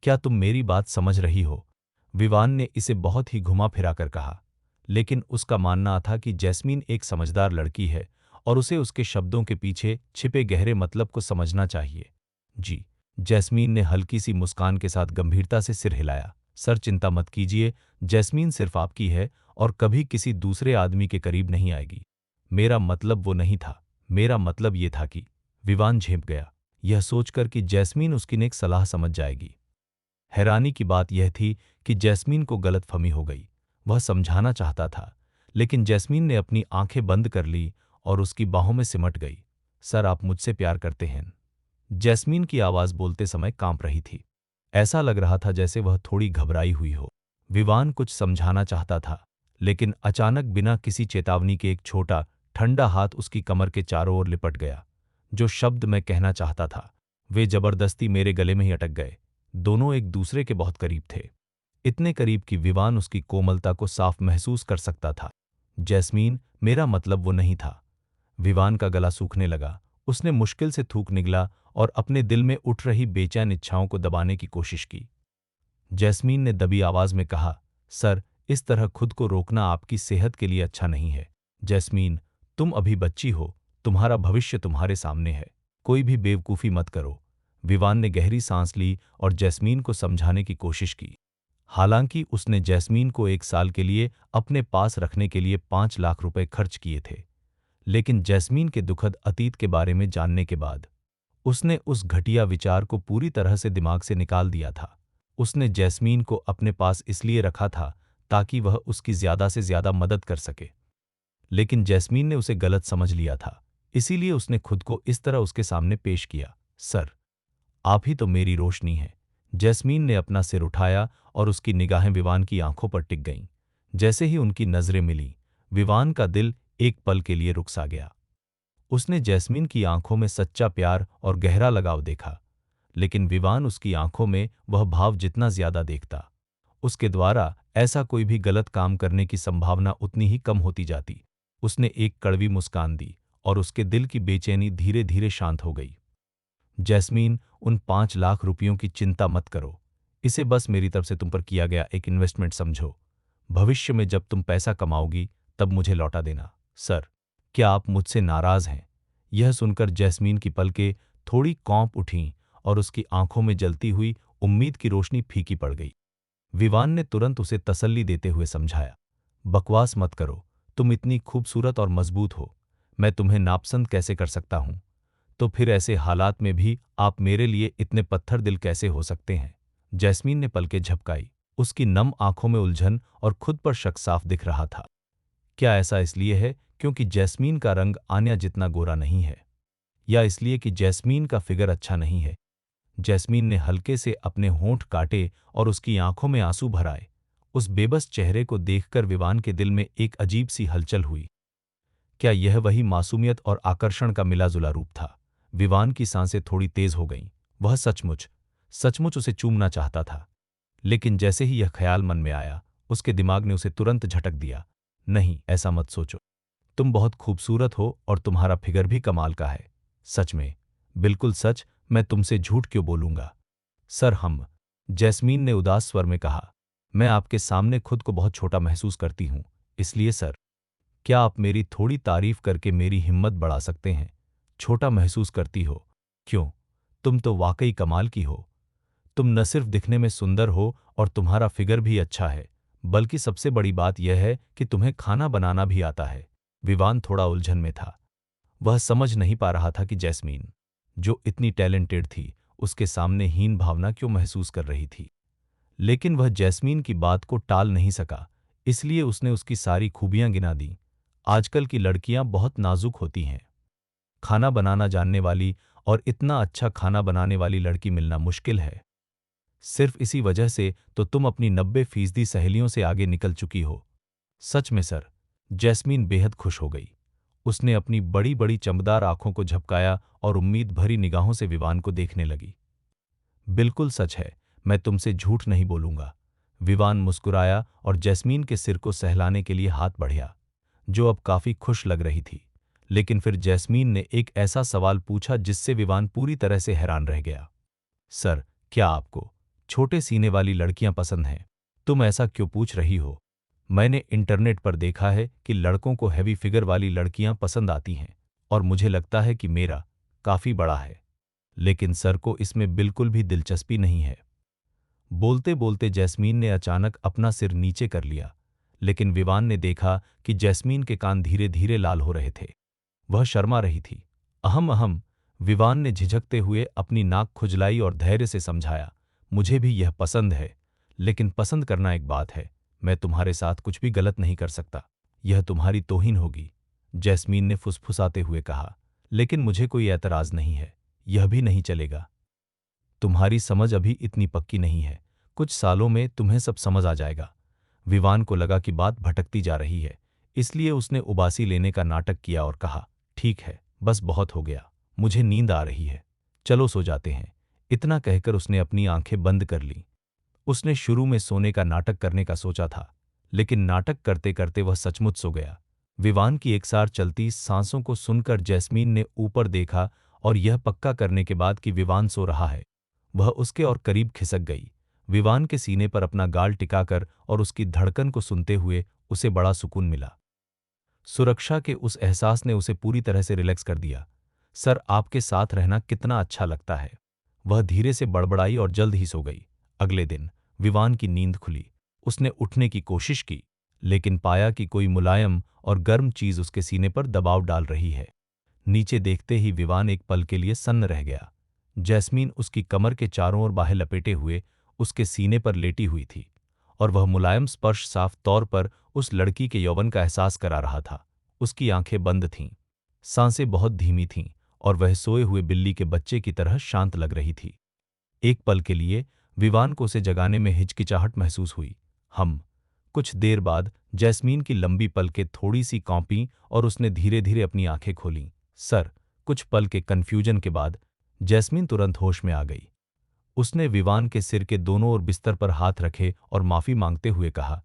क्या तुम मेरी बात समझ रही हो? विवान ने इसे बहुत ही घुमा फिरा कर कहा, लेकिन उसका मानना था कि जैस्मीन एक समझदार लड़की है और उसे उसके शब्दों के पीछे छिपे गहरे मतलब को समझना चाहिए। जी। जैस्मीन ने हल्की सी मुस्कान के साथ गंभीरता से सिर हिलाया। सर, चिंता मत कीजिए, जैस्मीन सिर्फ आपकी है और कभी किसी दूसरे आदमी के करीब नहीं आएगी। मेरा मतलब वो नहीं था। मेरा मतलब ये था कि विवान झेंप गया, यह सोचकर कि जैस्मीन उसकी नेक सलाह समझ जाएगी। हैरानी की बात यह थी कि जैस्मीन को गलतफहमी हो गई। वह समझाना चाहता था, लेकिन जैस्मीन ने अपनी आंखें बंद कर ली और उसकी बाहों में सिमट गई। सर, आप मुझसे प्यार करते हैं? जैस्मीन की आवाज बोलते समय कांप रही थी। ऐसा लग रहा था जैसे वह थोड़ी घबराई हुई हो। विवान कुछ समझाना चाहता था, लेकिन अचानक बिना किसी चेतावनी के एक छोटा, ठंडा हाथ उसकी कमर के चारों ओर लिपट गया। जो शब्द मैं कहना चाहता था, वे जबरदस्ती मेरे गले में ही अटक गए। दोनों एक दूसरे के बहुत करीब थे। इतने करीब कि विवान उसकी कोमलता को साफ महसूस कर सकता था। जैस्मीन, मेरा मतलब वो नहीं था। विवान का गला सूखने लगा। उसने मुश्किल से थूक निगला और अपने दिल में उठ रही बेचैन इच्छाओं को दबाने की कोशिश की। जैस्मीन ने दबी आवाज में कहा, सर, इस तरह खुद को रोकना आपकी सेहत के लिए अच्छा नहीं है। जैस्मीन, तुम अभी बच्ची हो, तुम्हारा भविष्य तुम्हारे सामने है। कोई भी बेवकूफ़ी मत करो। विवान ने गहरी सांस ली और जैस्मीन को समझाने की कोशिश की। हालांकि उसने जैस्मीन को 1 साल के लिए अपने पास रखने के लिए 5 लाख रुपए खर्च किए थे, लेकिन जैस्मीन के दुखद अतीत के बारे में जानने के बाद उसने उस घटिया विचार को पूरी तरह से दिमाग से निकाल दिया था। उसने जैस्मीन को अपने पास इसलिए रखा था ताकि वह उसकी ज्यादा से ज्यादा मदद कर सके, लेकिन जैस्मीन ने उसे गलत समझ लिया था। इसीलिए उसने खुद को इस तरह उसके सामने पेश किया। सर, आप ही तो मेरी रोशनी हैं। जैस्मीन ने अपना सिर उठाया और उसकी निगाहें विवान की आंखों पर टिक गईं। जैसे ही उनकी नजरें मिलीं, विवान का दिल एक पल के लिए रुक सा गया। उसने जैस्मीन की आंखों में सच्चा प्यार और गहरा लगाव देखा, लेकिन विवान उसकी आंखों में वह भाव जितना ज्यादा देखता, उसके द्वारा ऐसा कोई भी गलत काम करने की संभावना उतनी ही कम होती जाती। उसने एक कड़वी मुस्कान दी और उसके दिल की बेचैनी धीरे धीरे शांत हो गई। जैस्मीन, उन 5 लाख रुपयों की चिंता मत करो। इसे बस मेरी तरफ से तुम पर किया गया एक इन्वेस्टमेंट समझो। भविष्य में जब तुम पैसा कमाओगी तब मुझे लौटा देना। सर, क्या आप मुझसे नाराज हैं? यह सुनकर जैस्मीन की पलकें थोड़ी कौंप उठीं और उसकी आंखों में जलती हुई उम्मीद की रोशनी फीकी पड़ गई। विवान ने तुरंत उसे तसल्ली देते हुए समझाया, बकवास मत करो, तुम इतनी खूबसूरत और मजबूत हो, मैं तुम्हें नापसंद कैसे कर सकता हूं? तो फिर ऐसे हालात में भी आप मेरे लिए इतने पत्थर दिल कैसे हो सकते हैं? जैस्मीन ने पलकें झपकाई। उसकी नम आंखों में उलझन और खुद पर शक साफ दिख रहा था। क्या ऐसा इसलिए है क्योंकि जैस्मीन का रंग आन्या जितना गोरा नहीं है, या इसलिए कि जैस्मीन का फिगर अच्छा नहीं है? जैस्मीन ने हल्के से अपने होंठ काटे और उसकी आंखों में आंसू भर आए। उस बेबस चेहरे को देखकर विवान के दिल में एक अजीब सी हलचल हुई। क्या यह वही मासूमियत और आकर्षण का मिला-जुला रूप था? विवान की सांसें थोड़ी तेज हो गईं। वह सचमुच उसे चूमना चाहता था। लेकिन जैसे ही यह ख्याल मन में आया, उसके दिमाग ने उसे तुरंत झटक दिया। नहीं, ऐसा मत सोचो। तुम बहुत खूबसूरत हो और तुम्हारा फिगर भी कमाल का है। सच में, बिल्कुल सच, मैं तुमसे झूठ क्यों बोलूंगा? सर, जैस्मीन ने उदास स्वर में कहा, मैं आपके सामने खुद को बहुत छोटा महसूस करती हूं। इसलिए सर, क्या आप मेरी थोड़ी तारीफ करके मेरी हिम्मत बढ़ा सकते हैं? छोटा महसूस करती हो? क्यों? तुम तो वाकई कमाल की हो। तुम न सिर्फ दिखने में सुंदर हो और तुम्हारा फिगर भी अच्छा है, बल्कि सबसे बड़ी बात यह है कि तुम्हें खाना बनाना भी आता है। विवान थोड़ा उलझन में था। वह समझ नहीं पा रहा था कि जैस्मीन, जो इतनी टैलेंटेड थी, उसके सामने हीन भावना क्यों महसूस कर रही थी। लेकिन वह जैस्मीन की बात को टाल नहीं सका, इसलिए उसने उसकी सारी खूबियां गिना दी। आजकल की लड़कियां बहुत नाजुक होती हैं। खाना बनाना जानने वाली और इतना अच्छा खाना बनाने वाली लड़की मिलना मुश्किल है। सिर्फ इसी वजह से तो तुम अपनी 90% सहेलियों से आगे निकल चुकी हो। सच में सर, जैस्मीन बेहद खुश हो गई। उसने अपनी बड़ी-बड़ी चमकदार आंखों को झपकाया और उम्मीद भरी निगाहों से विवान को देखने लगी। बिल्कुल सच है, मैं तुमसे झूठ नहीं बोलूंगा। विवान मुस्कुराया और जैस्मीन के सिर को सहलाने के लिए हाथ बढ़ाया, जो अब काफी खुश लग रही थी। लेकिन फिर जैस्मीन ने एक ऐसा सवाल पूछा जिससे विवान पूरी तरह से हैरान रह गया। सर, क्या आपको छोटे सीने वाली लड़कियां पसंद हैं? तुम ऐसा क्यों पूछ रही हो? मैंने इंटरनेट पर देखा है कि लड़कों को हैवी फिगर वाली लड़कियां पसंद आती हैं, और मुझे लगता है कि मेरा काफी बड़ा है, लेकिन सर को इसमें बिल्कुल भी दिलचस्पी नहीं है। बोलते बोलते जैस्मीन ने अचानक अपना सिर नीचे कर लिया, लेकिन विवान ने देखा कि जैस्मीन के कान धीरे धीरे लाल हो रहे थे। वह शर्मा रही थी। अहम अहम, विवान ने झिझकते हुए अपनी नाक खुजलाई और धैर्य से समझाया, मुझे भी यह पसंद है, लेकिन पसंद करना एक बात है, मैं तुम्हारे साथ कुछ भी गलत नहीं कर सकता। यह तुम्हारी तौहीन होगी, जैस्मीन ने फुसफुसाते हुए कहा। लेकिन मुझे कोई ऐतराज नहीं है, यह भी नहीं चलेगा। तुम्हारी समझ अभी इतनी पक्की नहीं है, कुछ सालों में तुम्हें सब समझ आ जाएगा। विवान को लगा कि बात भटकती जा रही है, इसलिए उसने उबासी लेने का नाटक किया और कहा, ठीक है, बस बहुत हो गया, मुझे नींद आ रही है, चलो सो जाते हैं। इतना कहकर उसने अपनी आंखें बंद कर लीं। उसने शुरू में सोने का नाटक करने का सोचा था, लेकिन नाटक करते करते वह सचमुच सो गया। विवान की एकसार चलती सांसों को सुनकर जैस्मीन ने ऊपर देखा, और यह पक्का करने के बाद कि विवान सो रहा है, वह उसके और करीब खिसक गई। विवान के सीने पर अपना गाल टिकाकर और उसकी धड़कन को सुनते हुए उसे बड़ा सुकून मिला। सुरक्षा के उस एहसास ने उसे पूरी तरह से रिलैक्स कर दिया। सर, आपके साथ रहना कितना अच्छा लगता है, वह धीरे से बड़बड़ाई और जल्द ही सो गई। अगले दिन विवान की नींद खुली। उसने उठने की कोशिश की, लेकिन पाया कि कोई मुलायम और गर्म चीज उसके सीने पर दबाव डाल रही है। नीचे देखते ही विवान एक पल के लिए सन्न रह गया। जैस्मीन उसकी कमर के चारों ओर बाहें लपेटे हुए उसके सीने पर लेटी हुई थी, और वह मुलायम स्पर्श साफ तौर पर उस लड़की के यौवन का एहसास करा रहा था। उसकी आंखें बंद थीं, सांसें बहुत धीमी थीं, और वह सोए हुए बिल्ली के बच्चे की तरह शांत लग रही थी। एक पल के लिए विवान को उसे जगाने में हिचकिचाहट महसूस हुई। कुछ देर बाद जैस्मीन की लंबी पलकें थोड़ी सी कांपीं और उसने धीरे धीरे अपनी आंखें खोलीं। सर, कुछ पल के कन्फ्यूजन के बाद जैस्मीन तुरंत होश में आ गई। उसने विवान के सिर के दोनों ओर बिस्तर पर हाथ रखे और माफी मांगते हुए कहा,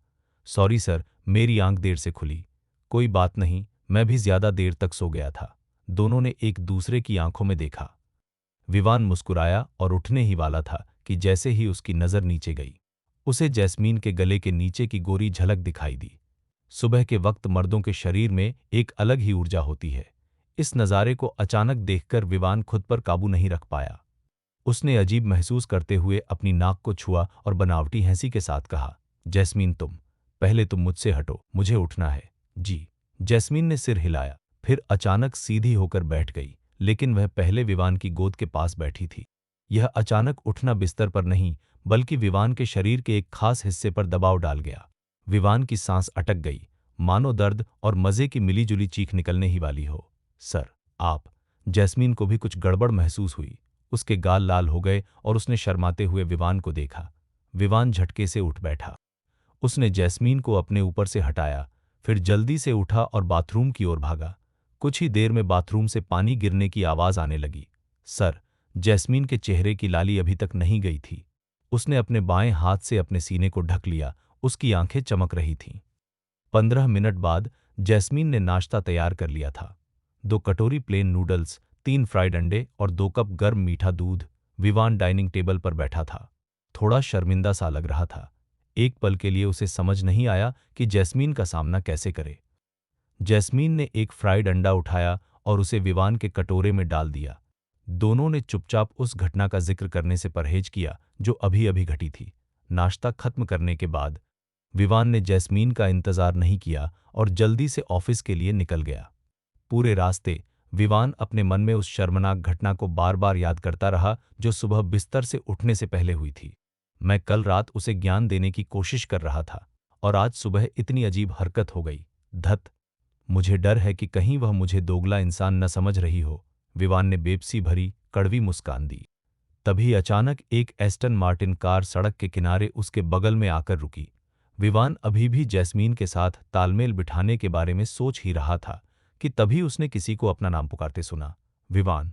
सॉरी सर, मेरी आंख देर से खुली। कोई बात नहीं, मैं भी ज्यादा देर तक सो गया था। दोनों ने एक दूसरे की आंखों में देखा। विवान मुस्कुराया और उठने ही वाला था कि जैसे ही उसकी नजर नीचे गई, उसे जैस्मीन के गले के नीचे की गोरी झलक दिखाई दी। सुबह के वक्त मर्दों के शरीर में एक अलग ही ऊर्जा होती है। इस नज़ारे को अचानक देखकर विवान खुद पर काबू नहीं रख पाया। उसने अजीब महसूस करते हुए अपनी नाक को छुआ और बनावटी हंसी के साथ कहा, जैस्मीन पहले तुम मुझसे हटो, मुझे उठना है। जी। जैस्मीन ने सिर हिलाया, फिर अचानक सीधी होकर बैठ गई, लेकिन वह पहले विवान की गोद के पास बैठी थी। यह अचानक उठना बिस्तर पर नहीं, बल्कि विवान के शरीर के एक खास हिस्से पर दबाव डाल गया। विवान की सांस अटक गई, मानो दर्द और मजे की मिलीजुली चीख निकलने ही वाली हो। सर, आप। जैस्मीन को भी कुछ गड़बड़ महसूस हुई। उसके गाल लाल हो गए और उसने शर्माते हुए विवान को देखा। विवान झटके से उठ बैठा। उसने जैस्मीन को अपने ऊपर से हटाया, फिर जल्दी से उठा और बाथरूम की ओर भागा। कुछ ही देर में बाथरूम से पानी गिरने की आवाज आने लगी। सर, जैस्मीन के चेहरे की लाली अभी तक नहीं गई थी। उसने अपने बाएं हाथ से अपने सीने को ढक लिया, उसकी आंखें चमक रही थीं। 15 मिनट बाद जैस्मीन ने नाश्ता तैयार कर लिया था। 2 कटोरी प्लेन नूडल्स, 3 फ्राइड अंडे और 2 कप गर्म मीठा दूध। विवान डाइनिंग टेबल पर बैठा था। थोड़ा शर्मिंदा सा लग रहा था। एक पल के लिए उसे समझ नहीं आया कि जैस्मीन का सामना कैसे करे। जैस्मीन ने एक फ्राइड अंडा उठाया और उसे विवान के कटोरे में डाल दिया। दोनों ने चुपचाप उस घटना का जिक्र करने से परहेज किया जो अभी अभी घटी थी। नाश्ता खत्म करने के बाद विवान ने जैस्मीन का इंतजार नहीं किया और जल्दी से ऑफिस के लिए निकल गया। पूरे रास्ते विवान अपने मन में उस शर्मनाक घटना को बार बार याद करता रहा जो सुबह बिस्तर से उठने से पहले हुई थी। मैं कल रात उसे ज्ञान देने की कोशिश कर रहा था, और आज सुबह इतनी अजीब हरकत हो गई। धत, मुझे डर है कि कहीं वह मुझे दोगला इंसान न समझ रही हो। विवान ने बेबसी भरी कड़वी मुस्कान दी। तभी अचानक एक एस्टन मार्टिन कार सड़क के किनारे उसके बगल में आकर रुकी। विवान अभी भी जैस्मीन के साथ तालमेल बिठाने के बारे में सोच ही रहा था कि तभी उसने किसी को अपना नाम पुकारते सुना। विवान।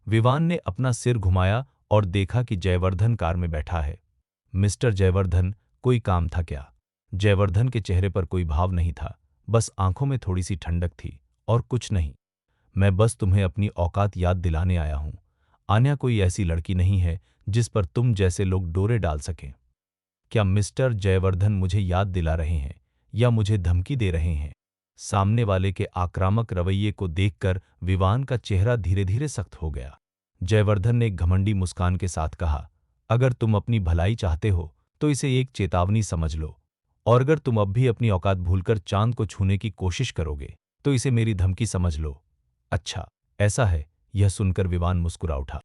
विवान ने अपना सिर घुमाया और देखा कि जयवर्धन कार में बैठा है। मिस्टर जयवर्धन, कोई काम था क्या? जयवर्धन के चेहरे पर कोई भाव नहीं था, बस आंखों में थोड़ी सी ठंडक थी, और कुछ नहीं। मैं बस तुम्हें अपनी औकात याद दिलाने आया हूं। आन्या कोई ऐसी लड़की नहीं है जिस पर तुम जैसे लोग डोरे डाल सकें। क्या मिस्टर जयवर्धन मुझे याद दिला रहे हैं या मुझे धमकी दे रहे हैं? सामने वाले के आक्रामक रवैये को देखकर विवान का चेहरा धीरे धीरे सख्त हो गया। जयवर्धन ने एक घमंडी मुस्कान के साथ कहा, अगर तुम अपनी भलाई चाहते हो तो इसे एक चेतावनी समझ लो, और अगर तुम अब भी अपनी औकात भूलकर चांद को छूने की कोशिश करोगे तो इसे मेरी धमकी समझ लो। अच्छा, ऐसा है? यह सुनकर विवान मुस्कुरा उठा।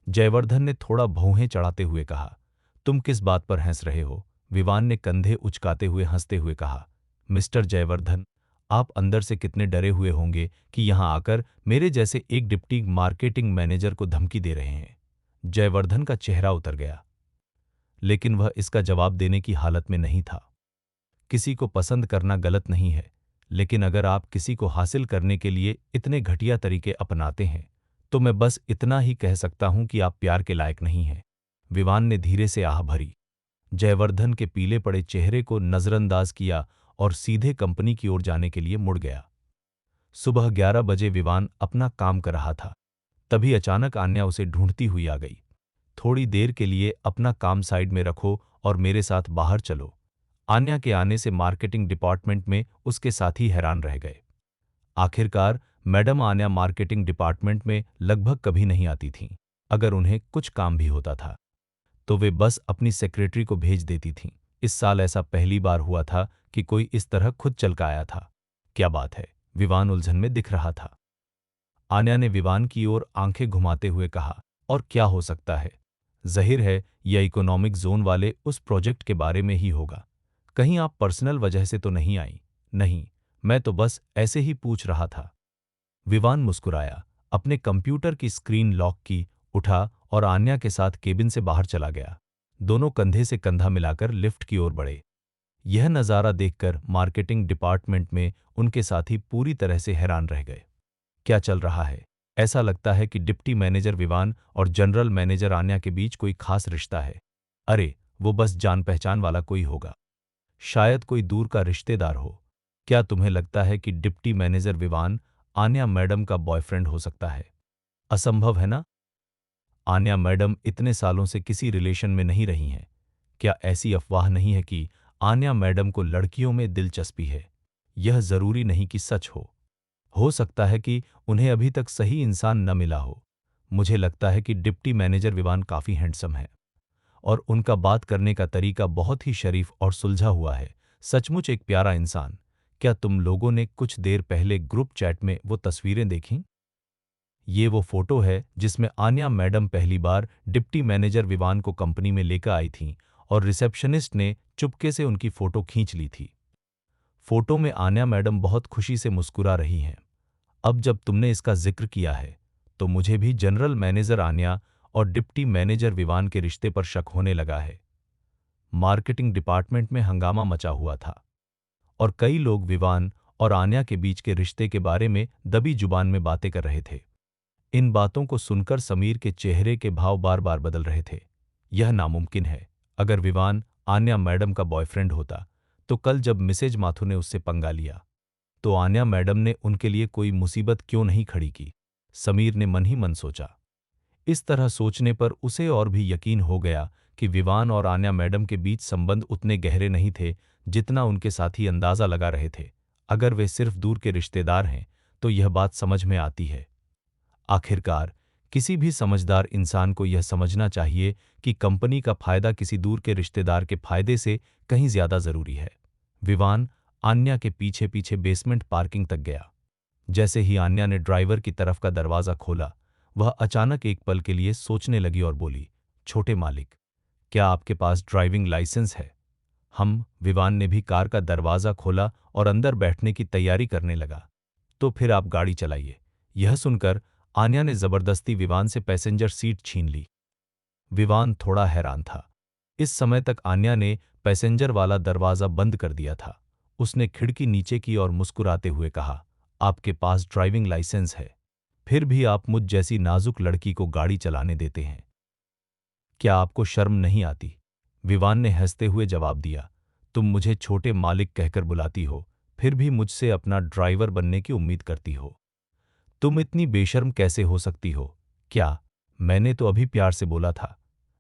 जयवर्धन ने थोड़ा भौहें चढ़ाते हुए कहा, तुम किस बात पर हंस रहे हो? विवान ने कंधे उचकाते हुए हंसते हुए कहा, मिस्टर जयवर्धन, आप अंदर से कितने डरे हुए होंगे कि यहां आकर मेरे जैसे एक डिप्टी मार्केटिंग मैनेजर को धमकी दे रहे हैं। जयवर्धन का चेहरा उतर गया, लेकिन वह इसका जवाब देने की हालत में नहीं था। किसी को पसंद करना गलत नहीं है, लेकिन अगर आप किसी को हासिल करने के लिए इतने घटिया तरीके अपनाते हैं तो मैं बस इतना ही कह सकता हूं कि आप प्यार के लायक नहीं हैं। विवान ने धीरे से आह भरी, जयवर्धन के पीले पड़े चेहरे को नजरअंदाज किया और सीधे कंपनी की ओर जाने के लिए मुड़ गया। सुबह 11 बजे विवान अपना काम कर रहा था, तभी अचानक आन्या उसे ढूंढती हुई आ गई। थोड़ी देर के लिए अपना काम साइड में रखो और मेरे साथ बाहर चलो। आन्या के आने से मार्केटिंग डिपार्टमेंट में उसके साथी हैरान रह गए। आखिरकार मैडम आन्या मार्केटिंग डिपार्टमेंट में लगभग कभी नहीं आती थीं। अगर उन्हें कुछ काम भी होता था तो वे बस अपनी सेक्रेटरी को भेज देती थीं। इस साल ऐसा पहली बार हुआ था कि कोई इस तरह खुद चल कर आया था। क्या बात है? विवान उलझन में दिख रहा था। आन्या ने विवान की ओर आंखें घुमाते हुए कहा, और क्या हो सकता है? जाहिर है यह इकोनॉमिक जोन वाले उस प्रोजेक्ट के बारे में ही होगा। कहीं आप पर्सनल वजह से तो नहीं आई? नहीं, मैं तो बस ऐसे ही पूछ रहा था। विवान मुस्कुराया, अपने कंप्यूटर की स्क्रीन लॉक की, उठा और आन्या के साथ केबिन से बाहर चला गया। दोनों कंधे से कंधा मिलाकर लिफ्ट की ओर बढ़े। यह नज़ारा देखकर मार्केटिंग डिपार्टमेंट में उनके साथी पूरी तरह से हैरान रह गए। क्या चल रहा है? ऐसा लगता है कि डिप्टी मैनेजर विवान और जनरल मैनेजर आन्या के बीच कोई खास रिश्ता है। अरे, वो बस जान पहचान वाला कोई होगा, शायद कोई दूर का रिश्तेदार हो। क्या तुम्हें लगता है कि deputy manager Vivaan Aanya madam का बॉयफ्रेंड हो सकता है? असंभव है ना? आन्या मैडम इतने सालों से किसी रिलेशन में नहीं रही हैं। क्या ऐसी अफवाह नहीं है कि आन्या मैडम को लड़कियों में दिलचस्पी है? यह जरूरी नहीं कि सच हो सकता है कि उन्हें अभी तक सही इंसान न मिला हो। मुझे लगता है कि डिप्टी मैनेजर विवान काफी हैंडसम है और उनका बात करने का तरीका बहुत ही शरीफ और सुलझा हुआ है। सचमुच एक प्यारा इंसान। क्या तुम लोगों ने कुछ देर पहले ग्रुप चैट में वो तस्वीरें देखीं? ये वो फोटो है जिसमें आन्या मैडम पहली बार डिप्टी मैनेजर विवान को कंपनी में लेकर आई थीं और रिसेप्शनिस्ट ने चुपके से उनकी फोटो खींच ली थी। फोटो में आन्या मैडम बहुत खुशी से मुस्कुरा रही हैं। अब जब तुमने इसका जिक्र किया है तो मुझे भी जनरल मैनेजर आन्या और डिप्टी मैनेजर विवान के रिश्ते पर शक होने लगा है। मार्केटिंग डिपार्टमेंट में हंगामा मचा हुआ था और कई लोग विवान और आन्या के बीच के रिश्ते के बारे में दबी जुबान में बातें कर रहे थे। इन बातों को सुनकर समीर के चेहरे के भाव बार बार बदल रहे थे। यह नामुमकिन है। अगर विवान आन्या मैडम का बॉयफ्रेंड होता तो कल जब मिसेज माथुर ने उससे पंगा लिया तो आन्या मैडम ने उनके लिए कोई मुसीबत क्यों नहीं खड़ी की? समीर ने मन ही मन सोचा। इस तरह सोचने पर उसे और भी यकीन हो गया कि विवान और आन्या मैडम के बीच संबंध उतने गहरे नहीं थे जितना उनके साथी अंदाजा लगा रहे थे। अगर वे सिर्फ दूर के रिश्तेदार हैं तो यह बात समझ में आती है। आखिरकार किसी भी समझदार इंसान को यह समझना चाहिए कि कंपनी का फायदा किसी दूर के रिश्तेदार के फायदे से कहीं ज्यादा जरूरी है। विवान आन्या के पीछे पीछे बेसमेंट पार्किंग तक गया। जैसे ही आन्या ने ड्राइवर की तरफ का दरवाजा खोला, वह अचानक एक पल के लिए सोचने लगी और बोली, छोटे मालिक, क्या आपके पास ड्राइविंग लाइसेंस है? विवान ने भी कार का दरवाजा खोला और अंदर बैठने की तैयारी करने लगा। तो फिर आप गाड़ी चलाइए। यह सुनकर आन्या ने जबरदस्ती विवान से पैसेंजर सीट छीन ली। विवान थोड़ा हैरान था। इस समय तक आन्या ने पैसेंजर वाला दरवाजा बंद कर दिया था। उसने खिड़की नीचे की और मुस्कुराते हुए कहा, आपके पास ड्राइविंग लाइसेंस है, फिर भी आप मुझ जैसी नाजुक लड़की को गाड़ी चलाने देते हैं। क्या आपको शर्म नहीं आती? विवान ने हंसते हुए जवाब दिया, तुम मुझे छोटे मालिक कहकर बुलाती हो, फिर भी मुझसे अपना ड्राइवर बनने की उम्मीद करती हो। तुम इतनी बेशर्म कैसे हो सकती हो? क्या? मैंने तो अभी प्यार से बोला था।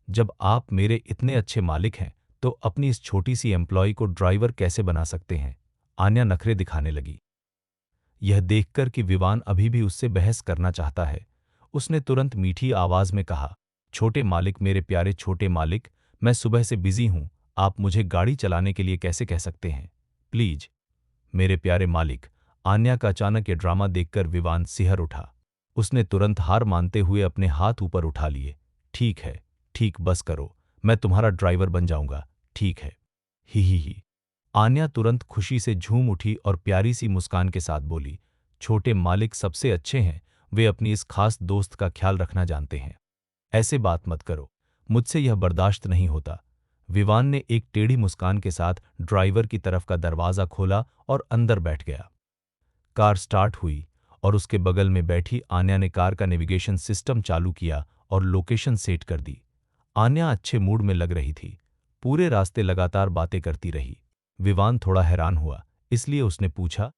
जब आप मेरे इतने अच्छे मालिक हैं, तो अपनी इस छोटी सी एम्प्लॉई को ड्राइवर कैसे बना सकते हैं? आन्या नखरे दिखाने लगी। यह देखकर कि विवान अभी भी उससे बहस करना चाहता है, उसने तुरंत मीठी आवाज में कहा, छोटे मालिक, मेरे प्यारे छोटे मालिक, मैं सुबह से बिजी हूं, आप मुझे गाड़ी चलाने के लिए कैसे कह सकते हैं? प्लीज। मेरे प्यारे मालिक। आन्या का अचानक ये ड्रामा देखकर विवान सिहर उठा। उसने तुरंत हार मानते हुए अपने हाथ ऊपर उठा लिए। ठीक है, ठीक, बस करो, मैं तुम्हारा ड्राइवर बन जाऊंगा, ठीक है। ही। आन्या तुरंत खुशी से झूम उठी और प्यारी सी मुस्कान के साथ बोली, छोटे मालिक सबसे अच्छे हैं, वे अपनी इस खास दोस्त का ख्याल रखना जानते हैं। ऐसे बात मत करो, मुझसे यह बर्दाश्त नहीं होता। विवान ने एक टेढ़ी मुस्कान के साथ ड्राइवर की तरफ का दरवाजा खोला और अंदर बैठ गया। कार स्टार्ट हुई और उसके बगल में बैठी आन्या ने कार का नेविगेशन सिस्टम चालू किया और लोकेशन सेट कर दी। आन्या अच्छे मूड में लग रही थी, पूरे रास्ते लगातार बातें करती रही। विवान थोड़ा हैरान हुआ, इसलिए उसने पूछा,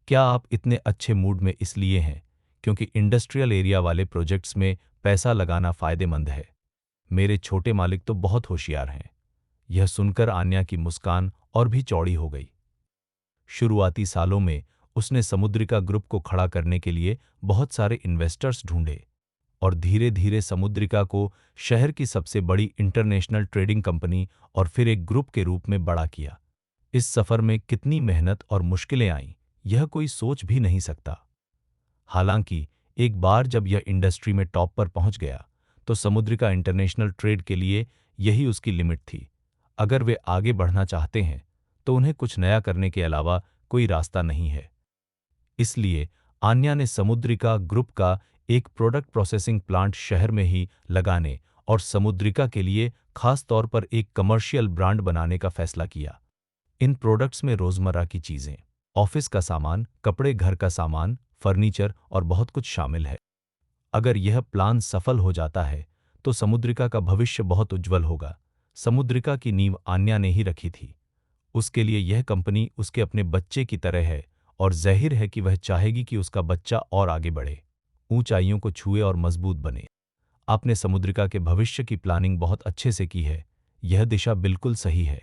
क्या आप इतने अच्छे मूड में इसलिए हैं क्योंकि इंडस्ट्रियल एरिया वाले प्रोजेक्ट्स में पैसा लगाना फायदेमंद है? मेरे छोटे मालिक तो बहुत होशियार हैं। यह सुनकर आन्या की मुस्कान और भी चौड़ी हो गई। शुरुआती सालों में उसने समुद्रिका ग्रुप को खड़ा करने के लिए बहुत सारे इन्वेस्टर्स ढूंढे और धीरे धीरे समुद्रिका को शहर की सबसे बड़ी इंटरनेशनल ट्रेडिंग कंपनी और फिर एक ग्रुप के रूप में बड़ा किया। इस सफर में कितनी मेहनत और मुश्किलें आईं, यह कोई सोच भी नहीं सकता। हालांकि एक बार जब यह इंडस्ट्री में टॉप पर पहुंच गया, तो समुद्रिका इंटरनेशनल ट्रेड के लिए यही उसकी लिमिट थी। अगर वे आगे बढ़ना चाहते हैं, तो उन्हें कुछ नया करने के अलावा कोई रास्ता नहीं है। इसलिए आन्या ने समुद्रिका ग्रुप का एक प्रोडक्ट प्रोसेसिंग प्लांट शहर में ही लगाने और समुद्रिका के लिए खास तौर पर एक कमर्शियल ब्रांड बनाने का फैसला किया। इन प्रोडक्ट्स में रोजमर्रा की चीजें, ऑफिस का सामान, कपड़े, घर का सामान, फर्नीचर और बहुत कुछ शामिल है। अगर यह प्लान सफल हो जाता है, तो समुद्रिका का भविष्य बहुत उज्जवल होगा। समुद्रिका की नींव आन्या ने ही रखी थी। उसके लिए यह कंपनी उसके अपने बच्चे की तरह है और ज़ाहिर है कि वह चाहेगी कि उसका बच्चा और आगे बढ़े, ऊंचाइयों को छुए और मजबूत बने। आपने समुद्रिका के भविष्य की प्लानिंग बहुत अच्छे से की है। यह दिशा बिल्कुल सही है।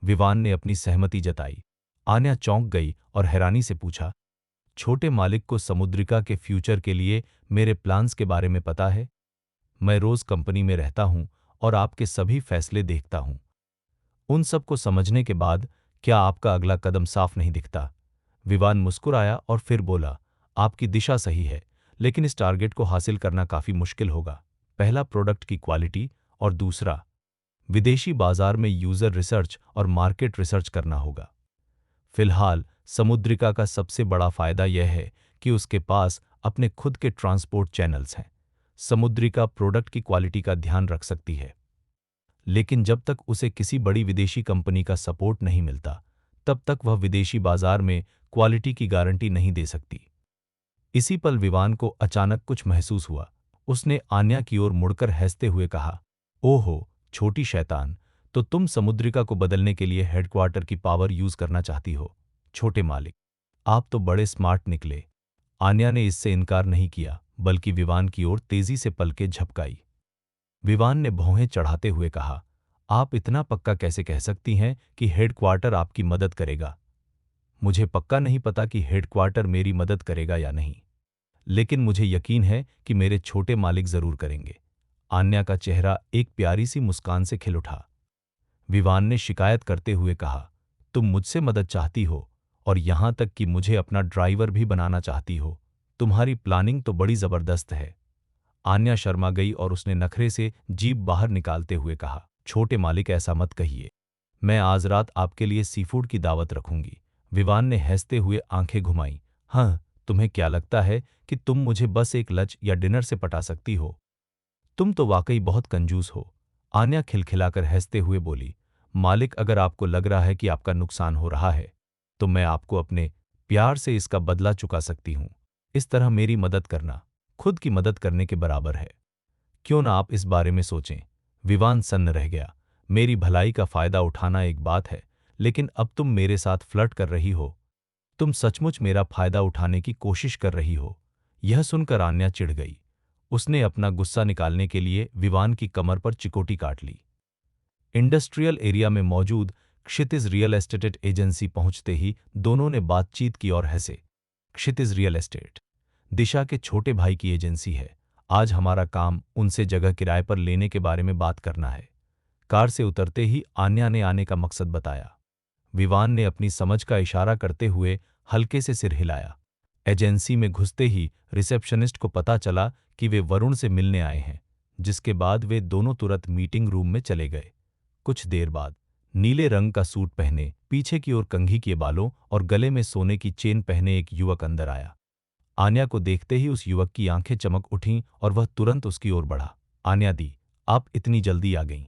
विवान ने अपनी सहमति जताई। आन्या चौंक गई और हैरानी से पूछा, छोटे मालिक को समुद्रिका के फ्यूचर के लिए मेरे प्लान्स के बारे में पता है? मैं रोज कंपनी में रहता हूं और आपके सभी फैसले देखता हूं। उन सब को समझने के बाद क्या आपका अगला कदम साफ नहीं दिखता? विवान मुस्कुराया और फिर बोला, आपकी दिशा सही है, लेकिन इस टारगेट को हासिल करना काफी मुश्किल होगा। पहला, प्रोडक्ट की क्वालिटी, और दूसरा, विदेशी बाजार में यूजर रिसर्च और मार्केट रिसर्च करना होगा। फिलहाल समुद्रिका का सबसे बड़ा फायदा यह है कि उसके पास अपने खुद के ट्रांसपोर्ट चैनल्स हैं। समुद्रिका प्रोडक्ट की क्वालिटी का ध्यान रख सकती है, लेकिन जब तक उसे किसी बड़ी विदेशी कंपनी का सपोर्ट नहीं मिलता, तब तक वह विदेशी बाजार में क्वालिटी की गारंटी नहीं दे सकती। इसी पल विवान को अचानक कुछ महसूस हुआ। उसने आन्या की ओर मुड़कर हंसते हुए कहा, ओहो, छोटी शैतान, तो तुम समुद्रिका को बदलने के लिए हेडक्वार्टर की पावर यूज करना चाहती हो? छोटे मालिक, आप तो बड़े स्मार्ट निकले। आन्या ने इससे इनकार नहीं किया, बल्कि विवान की ओर तेजी से पलकें झपकाई। विवान ने भौहें चढ़ाते हुए कहा, आप इतना पक्का कैसे कह सकती हैं कि हेडक्वार्टर आपकी मदद करेगा? मुझे पक्का नहीं पता कि हेडक्वार्टर मेरी मदद करेगा या नहीं, लेकिन मुझे यकीन है कि मेरे छोटे मालिक जरूर करेंगे। आन्या का चेहरा एक प्यारी सी मुस्कान से खिल उठा। विवान ने शिकायत करते हुए कहा, तुम मुझसे मदद चाहती हो और यहां तक कि मुझे अपना ड्राइवर भी बनाना चाहती हो। तुम्हारी प्लानिंग तो बड़ी जबरदस्त है। आन्या शर्मा गई और उसने नखरे से जीभ बाहर निकालते हुए कहा, छोटे मालिक, ऐसा मत कहिए। मैं आज रात आपके लिए सीफूड की दावत रखूंगी। विवान ने हंसते हुए आंखें घुमाई। हाँ, तुम्हें क्या लगता है कि तुम मुझे बस एक लंच या डिनर से पटा सकती हो? तुम तो वाकई बहुत कंजूस हो। आन्या खिलखिलाकर हंसते हुए बोली, मालिक, अगर आपको लग रहा है कि आपका नुकसान हो रहा है, तो मैं आपको अपने प्यार से इसका बदला चुका सकती हूँ। इस तरह मेरी मदद करना खुद की मदद करने के बराबर है। क्यों ना आप इस बारे में सोचें? विवान सन्न रह गया। मेरी भलाई का फायदा उठाना एक बात है, लेकिन अब तुम मेरे साथ फ्लर्ट कर रही हो। तुम सचमुच मेरा फायदा उठाने की कोशिश कर रही हो। यह सुनकर आन्या चिढ़ गई। उसने अपना गुस्सा निकालने के लिए विवान की कमर पर चिकोटी काट ली। इंडस्ट्रियल एरिया में मौजूद क्षितिज रियल एस्टेट एजेंसी पहुंचते ही दोनों ने बातचीत की और हंसे। क्षितिज रियल एस्टेट दिशा के छोटे भाई की एजेंसी है। आज हमारा काम उनसे जगह किराए पर लेने के बारे में बात करना है। कार से उतरते ही आन्या ने आने का मकसद बताया। विवान ने अपनी समझ का इशारा करते हुए हल्के से सिर हिलाया। एजेंसी में घुसते ही रिसेप्शनिस्ट को पता चला कि वे वरुण से मिलने आए हैं, जिसके बाद वे दोनों तुरंत मीटिंग रूम में चले गए। कुछ देर बाद नीले रंग का सूट पहने, पीछे की ओर कंघी किए बालों और गले में सोने की चेन पहने एक युवक अंदर आया। आन्या को देखते ही उस युवक की आंखें चमक उठीं और वह तुरंत उसकी ओर बढ़ा। आन्या दी, आप इतनी जल्दी आ गईं?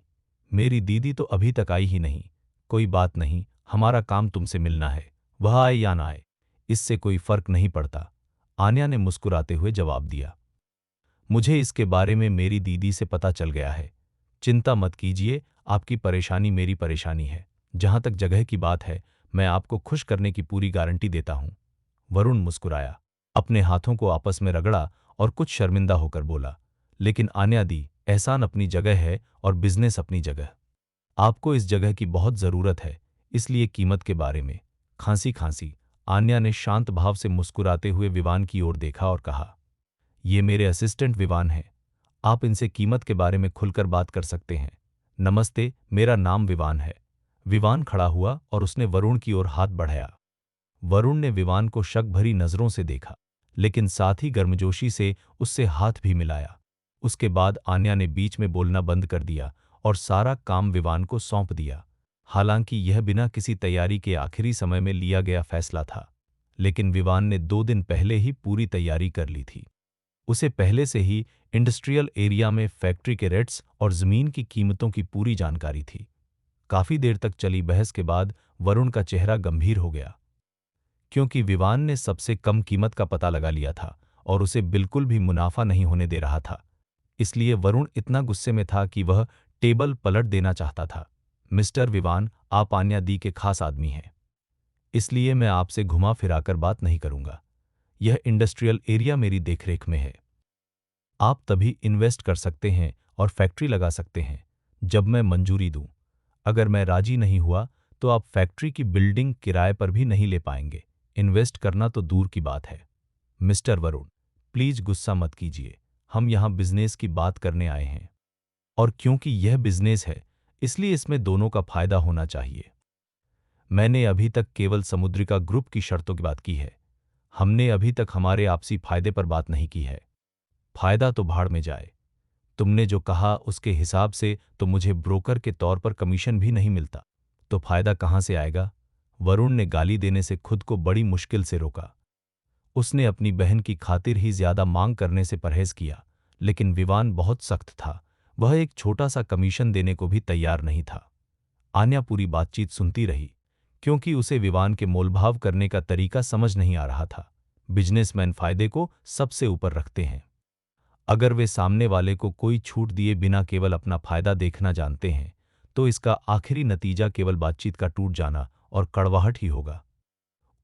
मेरी दीदी तो अभी तक आई ही नहीं। कोई बात नहीं, हमारा काम तुमसे मिलना है। वह आए या ना आए, इससे कोई फर्क नहीं पड़ता। आन्या ने मुस्कुराते हुए जवाब दिया। मुझे इसके बारे में मेरी दीदी से पता चल गया है। चिंता मत कीजिए, आपकी परेशानी मेरी परेशानी है। जहां तक जगह की बात है, मैं आपको खुश करने की पूरी गारंटी देता हूं। वरुण मुस्कुराया, अपने हाथों को आपस में रगड़ा और कुछ शर्मिंदा होकर बोला, लेकिन आन्या दी, एहसान अपनी जगह है और बिजनेस अपनी जगह। आपको इस जगह की बहुत जरूरत है, इसलिए कीमत के बारे में। खांसी खांसी आन्या ने शांत भाव से मुस्कुराते हुए विवान की ओर देखा और कहा, ये मेरे असिस्टेंट विवान हैं। आप इनसे कीमत के बारे में खुलकर बात कर सकते हैं। नमस्ते, मेरा नाम विवान है। विवान खड़ा हुआ और उसने वरुण की ओर हाथ बढ़ाया। वरुण ने विवान को शक भरी नजरों से देखा, लेकिन साथ ही गर्मजोशी से उससे हाथ भी मिलाया। उसके बाद आन्या ने बीच में बोलना बंद कर दिया और सारा काम विवान को सौंप दिया। हालांकि यह बिना किसी तैयारी के आखिरी समय में लिया गया फैसला था, लेकिन विवान ने 2 दिन पहले ही पूरी तैयारी कर ली थी। उसे पहले से ही इंडस्ट्रियल एरिया में फैक्ट्री के रेट्स और जमीन की कीमतों की पूरी जानकारी थी। काफी देर तक चली बहस के बाद वरुण का चेहरा गंभीर हो गया, क्योंकि विवान ने सबसे कम कीमत का पता लगा लिया था और उसे बिल्कुल भी मुनाफा नहीं होने दे रहा था। इसलिए वरुण इतना गुस्से में था कि वह टेबल पलट देना चाहता था। मिस्टर विवान, आप आन्या दी के खास आदमी हैं, इसलिए मैं आपसे घुमा फिराकर बात नहीं करूंगा। यह इंडस्ट्रियल एरिया मेरी देखरेख में है। आप तभी इन्वेस्ट कर सकते हैं और फैक्ट्री लगा सकते हैं जब मैं मंजूरी दूं। अगर मैं राजी नहीं हुआ तो आप फैक्ट्री की बिल्डिंग किराए पर भी नहीं ले पाएंगे। इन्वेस्ट करना तो दूर की बात है। मिस्टर वरुण, प्लीज गुस्सा मत कीजिए। हम यहां बिजनेस की बात करने आए हैं, और क्योंकि यह बिजनेस है, इसलिए इसमें दोनों का फायदा होना चाहिए। मैंने अभी तक केवल समुद्रिका ग्रुप की शर्तों की बात की है। हमने अभी तक हमारे आपसी फायदे पर बात नहीं की है। फायदा तो भाड़ में जाए। तुमने जो कहा उसके हिसाब से तो मुझे ब्रोकर के तौर पर कमीशन भी नहीं मिलता, तो फायदा कहां से आएगा? वरुण ने गाली देने से खुद को बड़ी मुश्किल से रोका। उसने अपनी बहन की खातिर ही ज्यादा मांग करने से परहेज किया, लेकिन विवान बहुत सख्त था। वह एक छोटा सा कमीशन देने को भी तैयार नहीं था। आन्या पूरी बातचीत सुनती रही, क्योंकि उसे विवान के मोलभाव करने का तरीका समझ नहीं आ रहा था। बिजनेसमैन फायदे को सबसे ऊपर रखते हैं। अगर वे सामने वाले को कोई छूट दिए बिना केवल अपना फायदा देखना जानते हैं, तो इसका आखिरी नतीजा केवल बातचीत का टूट जाना और कड़वाहट ही होगा।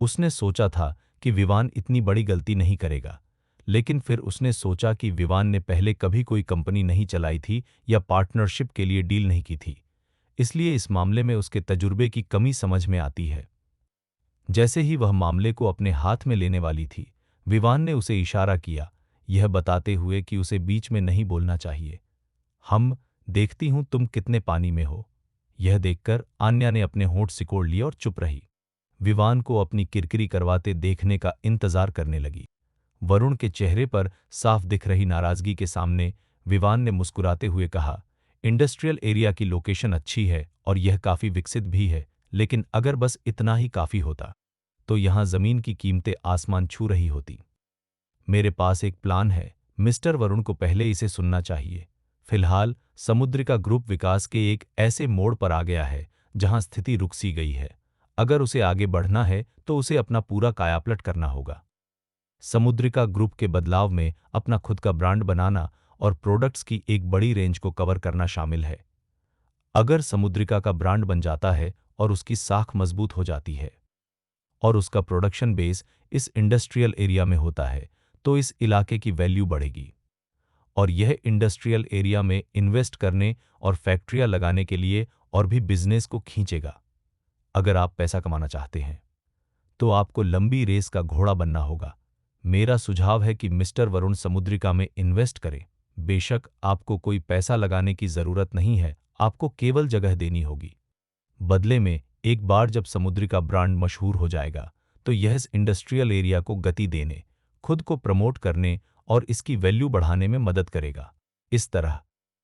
उसने सोचा था कि विवान इतनी बड़ी गलती नहीं करेगा, लेकिन फिर उसने सोचा कि विवान ने पहले कभी कोई कंपनी नहीं चलाई थी या पार्टनरशिप के लिए डील नहीं की थी, इसलिए इस मामले में उसके तजुर्बे की कमी समझ में आती है। जैसे ही वह मामले को अपने हाथ में लेने वाली थी, विवान ने उसे इशारा किया, यह बताते हुए कि उसे बीच में नहीं बोलना चाहिए। हम देखती हूं तुम कितने पानी में हो। यह देखकर आन्या ने अपने होंठ सिकोड़ लिए और चुप रही। विवान को अपनी किरकिरी करवाते देखने का इंतजार करने लगी। वरुण के चेहरे पर साफ दिख रही नाराजगी के सामने विवान ने मुस्कुराते हुए कहा, इंडस्ट्रियल एरिया की लोकेशन अच्छी है और यह काफी विकसित भी है, लेकिन अगर बस इतना ही काफी होता तो यहां जमीन की कीमतें आसमान छू रही होती। मेरे पास एक प्लान है। मिस्टर वरुण को पहले इसे सुनना चाहिए। फिलहाल समुद्रिका ग्रुप विकास के एक ऐसे मोड़ पर आ गया है जहां स्थिति रुक सी गई है। अगर उसे आगे बढ़ना है तो उसे अपना पूरा कायापलट करना होगा। समुद्रिका ग्रुप के बदलाव में अपना खुद का ब्रांड बनाना और प्रोडक्ट्स की एक बड़ी रेंज को कवर करना शामिल है। अगर समुद्रिका का ब्रांड बन जाता है और उसकी साख मजबूत हो जाती है और उसका प्रोडक्शन बेस इस इंडस्ट्रियल एरिया में होता है, तो इस इलाके की वैल्यू बढ़ेगी और यह इंडस्ट्रियल एरिया में इन्वेस्ट करने और फैक्ट्रियां लगाने के लिए और भी बिजनेस को खींचेगा। अगर आप पैसा कमाना चाहते हैं तो आपको लंबी रेस का घोड़ा बनना होगा। मेरा सुझाव है कि मिस्टर वरुण समुद्रिका में इन्वेस्ट करें। बेशक आपको कोई पैसा लगाने की जरूरत नहीं है, आपको केवल जगह देनी होगी। बदले में एक बार जब समुद्रिका ब्रांड मशहूर हो जाएगा तो यह इस इंडस्ट्रियल एरिया को गति देने, खुद को प्रमोट करने और इसकी वैल्यू बढ़ाने में मदद करेगा। इस तरह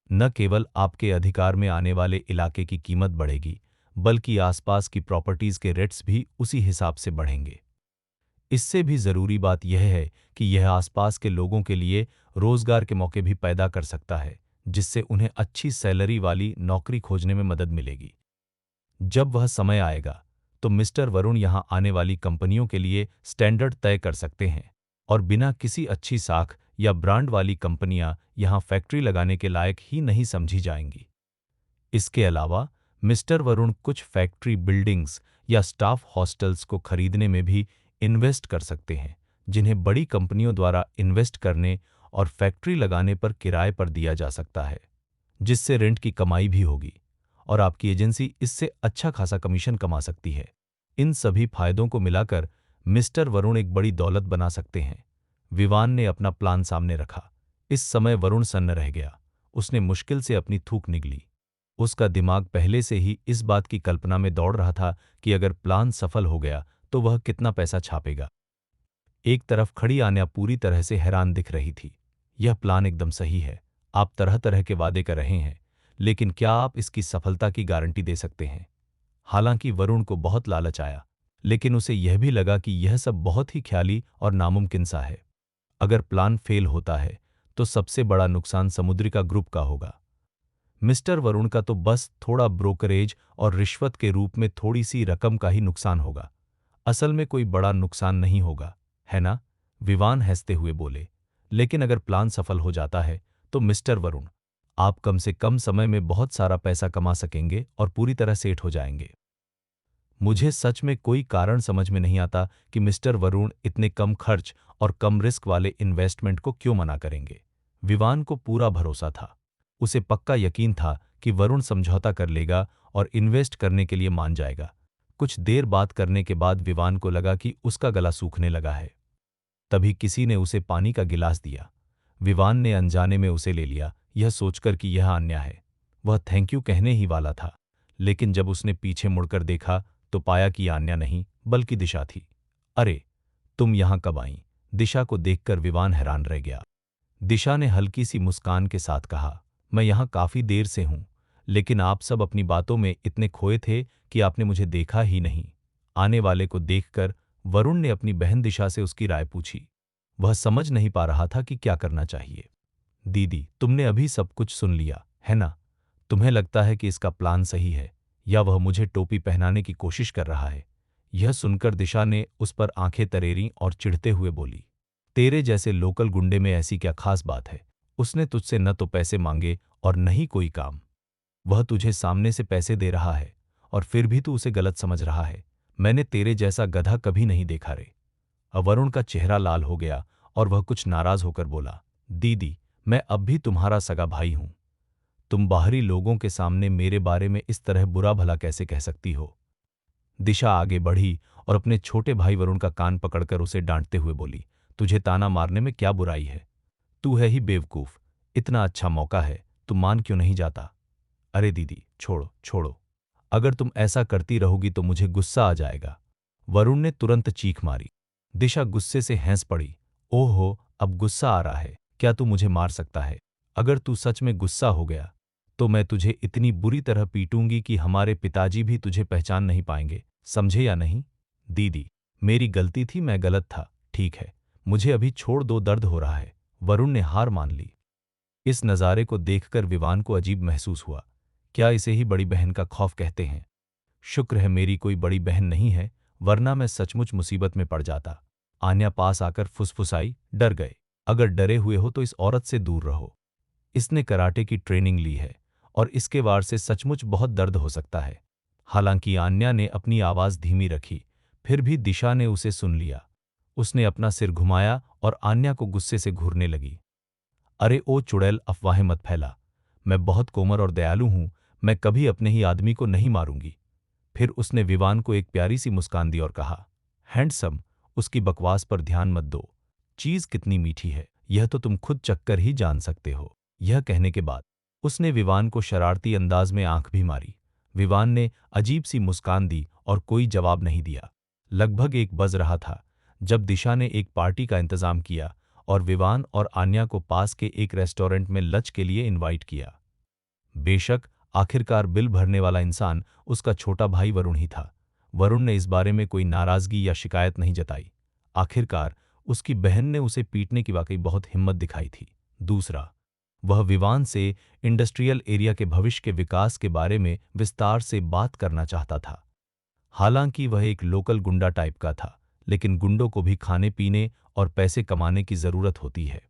न केवल आपके अधिकार में आने वाले इलाके की कीमत बढ़ेगी, बल्कि आसपास की प्रॉपर्टीज के रेट्स भी उसी हिसाब से बढ़ेंगे। इससे भी जरूरी बात यह है कि यह आसपास के लोगों के लिए रोजगार के मौके भी पैदा कर सकता है, जिससे उन्हें अच्छी सैलरी वाली नौकरी खोजने में मदद मिलेगी। जब वह समय आएगा तो मिस्टर वरुण यहां आने वाली कंपनियों के लिए स्टैंडर्ड तय कर सकते हैं और बिना किसी अच्छी साख या ब्रांड वाली कंपनियां यहां फैक्ट्री लगाने के लायक ही नहीं समझी जाएंगी। इसके अलावा मिस्टर वरुण कुछ फैक्ट्री बिल्डिंग्स या स्टाफ हॉस्टल्स को खरीदने में भी इन्वेस्ट कर सकते हैं, जिन्हें बड़ी कंपनियों द्वारा इन्वेस्ट करने और फैक्ट्री लगाने पर किराए पर दिया जा सकता है, जिससे रेंट की कमाई भी होगी और आपकी एजेंसी इससे अच्छा खासा कमीशन कमा सकती है। इन सभी फायदों को मिलाकर मिस्टर वरुण एक बड़ी दौलत बना सकते हैं। विवान ने अपना प्लान सामने रखा। इस समय वरुण सन्न रह गया। उसने मुश्किल से अपनी थूक निगली। उसका दिमाग पहले से ही इस बात की कल्पना में दौड़ रहा था कि अगर प्लान सफल हो गया तो वह कितना पैसा छापेगा। एक तरफ खड़ी आन्या पूरी तरह से हैरान दिख रही थी। यह प्लान एकदम सही है। आप तरह तरह के वादे कर रहे हैं, लेकिन क्या आप इसकी सफलता की गारंटी दे सकते हैं? हालांकि वरुण को बहुत लालच आया, लेकिन उसे यह भी लगा कि यह सब बहुत ही ख्याली और नामुमकिन सा है। अगर प्लान फेल होता है तो सबसे बड़ा नुकसान समुद्रिका ग्रुप का होगा। मिस्टर वरुण का तो बस थोड़ा ब्रोकरेज और रिश्वत के रूप में थोड़ी सी रकम का ही नुकसान होगा। असल में कोई बड़ा नुकसान नहीं होगा, है ना? विवान हंसते हुए बोले। लेकिन अगर प्लान सफल हो जाता है तो मिस्टर वरुण, आप कम से कम समय में बहुत सारा पैसा कमा सकेंगे और पूरी तरह सेठ हो जाएंगे। मुझे सच में कोई कारण समझ में नहीं आता कि मिस्टर वरुण इतने कम खर्च और कम रिस्क वाले इन्वेस्टमेंट को क्यों मना करेंगे। विवान को पूरा भरोसा था। उसे पक्का यकीन था कि वरुण समझौता कर लेगा और इन्वेस्ट करने के लिए मान जाएगा। कुछ देर बात करने के बाद विवान को लगा कि उसका गला सूखने लगा है। तभी किसी ने उसे पानी का गिलास दिया। विवान ने अनजाने में उसे ले लिया, यह सोचकर कि यह अन्याय है। वह थैंक यू कहने ही वाला था, लेकिन जब उसने पीछे मुड़कर देखा तो पाया कि आन्या नहीं बल्कि दिशा थी। अरे, तुम यहां कब आई? दिशा को देखकर विवान हैरान रह गया। दिशा ने हल्की सी मुस्कान के साथ कहा, मैं यहां काफी देर से हूं, लेकिन आप सब अपनी बातों में इतने खोए थे कि आपने मुझे देखा ही नहीं। आने वाले को देखकर वरुण ने अपनी बहन दिशा से उसकी राय पूछी। वह समझ नहीं पा रहा था कि क्या करना चाहिए। दीदी, तुमने अभी सब कुछ सुन लिया, है ना? तुम्हें लगता है कि इसका प्लान सही है या वह मुझे टोपी पहनाने की कोशिश कर रहा है? यह सुनकर दिशा ने उस पर आंखें तरेरीं और चिढ़ते हुए बोली, तेरे जैसे लोकल गुंडे में ऐसी क्या खास बात है? उसने तुझसे न तो पैसे मांगे और न ही कोई काम। वह तुझे सामने से पैसे दे रहा है और फिर भी तू उसे गलत समझ रहा है। मैंने तेरे जैसा गधा कभी नहीं देखा रे। वरुण का चेहरा लाल हो गया और वह कुछ नाराज होकर बोला, दीदी, मैं अब भी तुम्हारा सगा भाई हूं। तुम बाहरी लोगों के सामने मेरे बारे में इस तरह बुरा भला कैसे कह सकती हो? दिशा आगे बढ़ी और अपने छोटे भाई वरुण का कान पकड़कर उसे डांटते हुए बोली, तुझे ताना मारने में क्या बुराई है? तू है ही बेवकूफ। इतना अच्छा मौका है, तू मान क्यों नहीं जाता? अरे दीदी, छोड़ो छोड़ो। अगर तुम ऐसा करती रहोगी तो मुझे गुस्सा आ जाएगा। वरुण ने तुरंत चीख मारी। दिशा गुस्से से हंस पड़ी। ओहो, अब गुस्सा आ रहा है? क्या तू मुझे मार सकता है? अगर तू सच में गुस्सा हो गया तो मैं तुझे इतनी बुरी तरह पीटूंगी कि हमारे पिताजी भी तुझे पहचान नहीं पाएंगे, समझे या नहीं? दीदी, मेरी गलती थी, मैं गलत था, ठीक है। मुझे अभी छोड़ दो, दर्द हो रहा है। वरुण ने हार मान ली। इस नज़ारे को देखकर विवान को अजीब महसूस हुआ। क्या इसे ही बड़ी बहन का खौफ कहते हैं? शुक्र है मेरी कोई बड़ी बहन नहीं है, वरना मैं सचमुच मुसीबत में पड़ जाता। आन्या पास आकर फुसफुसाई, डर गए। अगर डरे हुए हो तो इस औरत से दूर रहो। इसने कराटे की ट्रेनिंग ली है और इसके वार से सचमुच बहुत दर्द हो सकता है। हालांकि आन्या ने अपनी आवाज धीमी रखी, फिर भी दिशा ने उसे सुन लिया। उसने अपना सिर घुमाया और आन्या को गुस्से से घूरने लगी। अरे ओ चुड़ैल, अफवाहें मत फैला। मैं बहुत कोमल और दयालु हूं, मैं कभी अपने ही आदमी को नहीं मारूंगी। फिर उसने विवान को एक प्यारी सी मुस्कान दी और कहा, हैंडसम, उसकी बकवास पर ध्यान मत दो। चीज कितनी मीठी है, यह तो तुम खुद चखकर ही जान सकते हो। यह कहने के बाद उसने विवान को शरारती अंदाज में आंख भी मारी। विवान ने अजीब सी मुस्कान दी और कोई जवाब नहीं दिया। लगभग 1 बज रहा था जब दिशा ने एक पार्टी का इंतजाम किया और विवान और आन्या को पास के एक रेस्टोरेंट में लंच के लिए इनवाइट किया। बेशक आखिरकार बिल भरने वाला इंसान उसका छोटा भाई वरुण ही था। वरुण ने इस बारे में कोई नाराजगी या शिकायत नहीं जताई। आखिरकार उसकी बहन ने उसे पीटने की वाकई बहुत हिम्मत दिखाई थी। दूसरा, वह विवान से इंडस्ट्रियल एरिया के भविष्य के विकास के बारे में विस्तार से बात करना चाहता था। हालांकि वह एक लोकल गुंडा टाइप का था, लेकिन गुंडों को भी खाने पीने और पैसे कमाने की जरूरत होती है।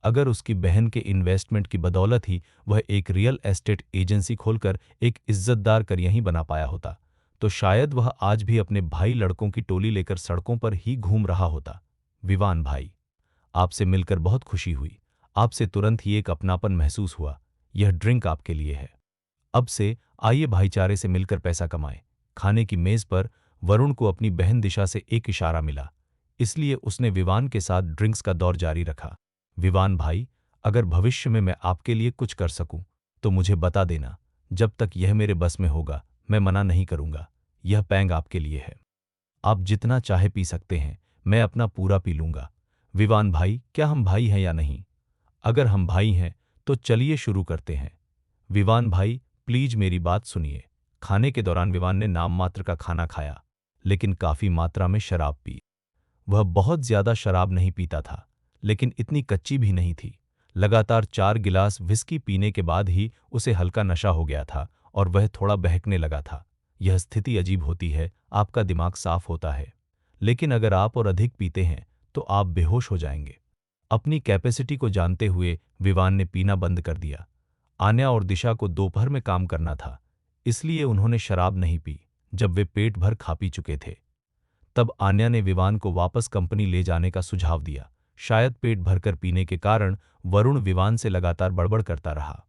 अगर उसकी बहन के इन्वेस्टमेंट की बदौलत ही वह एक रियल एस्टेट एजेंसी खोलकर एक इज्जतदार करियर ही बना पाया होता, तो शायद वह आज भी अपने भाई लड़कों की टोली लेकर सड़कों पर ही घूम रहा होता। विवान भाई, आपसे मिलकर बहुत खुशी हुई। आपसे तुरंत ही एक अपनापन महसूस हुआ। यह ड्रिंक आपके लिए है। अब से आइए भाईचारे से मिलकर पैसा कमाएं। खाने की मेज पर वरुण को अपनी बहन दिशा से एक इशारा मिला, इसलिए उसने विवान के साथ ड्रिंक्स का दौर जारी रखा। विवान भाई, अगर भविष्य में मैं आपके लिए कुछ कर सकूं, तो मुझे बता देना। जब तक यह मेरे बस में होगा, मैं मना नहीं करूंगा। यह पैंग आपके लिए है। आप जितना चाहे पी सकते हैं, मैं अपना पूरा पी लूंगा। विवान भाई, क्या हम भाई हैं या नहीं? अगर हम भाई हैं, तो चलिए शुरू करते हैं। विवान भाई, प्लीज मेरी बात सुनिए। खाने के दौरान विवान ने नाम मात्र का खाना खाया, लेकिन काफी मात्रा में शराब पी। वह बहुत ज्यादा शराब नहीं पीता था, लेकिन इतनी कच्ची भी नहीं थी। लगातार 4 गिलास विस्की पीने के बाद ही उसे हल्का नशा हो गया था और वह थोड़ा बहकने लगा था। यह स्थिति अजीब होती है, आपका दिमाग साफ होता है, लेकिन अगर आप और अधिक पीते हैं तो आप बेहोश हो जाएंगे। अपनी कैपेसिटी को जानते हुए विवान ने पीना बंद कर दिया। आन्या और दिशा को दोपहर में काम करना था, इसलिए उन्होंने शराब नहीं पी। जब वे पेट भर खा पी चुके थे, तब आन्या ने विवान को वापस कंपनी ले जाने का सुझाव दिया। शायद पेट भरकर पीने के कारण वरुण विवान से लगातार बड़बड़ करता रहा।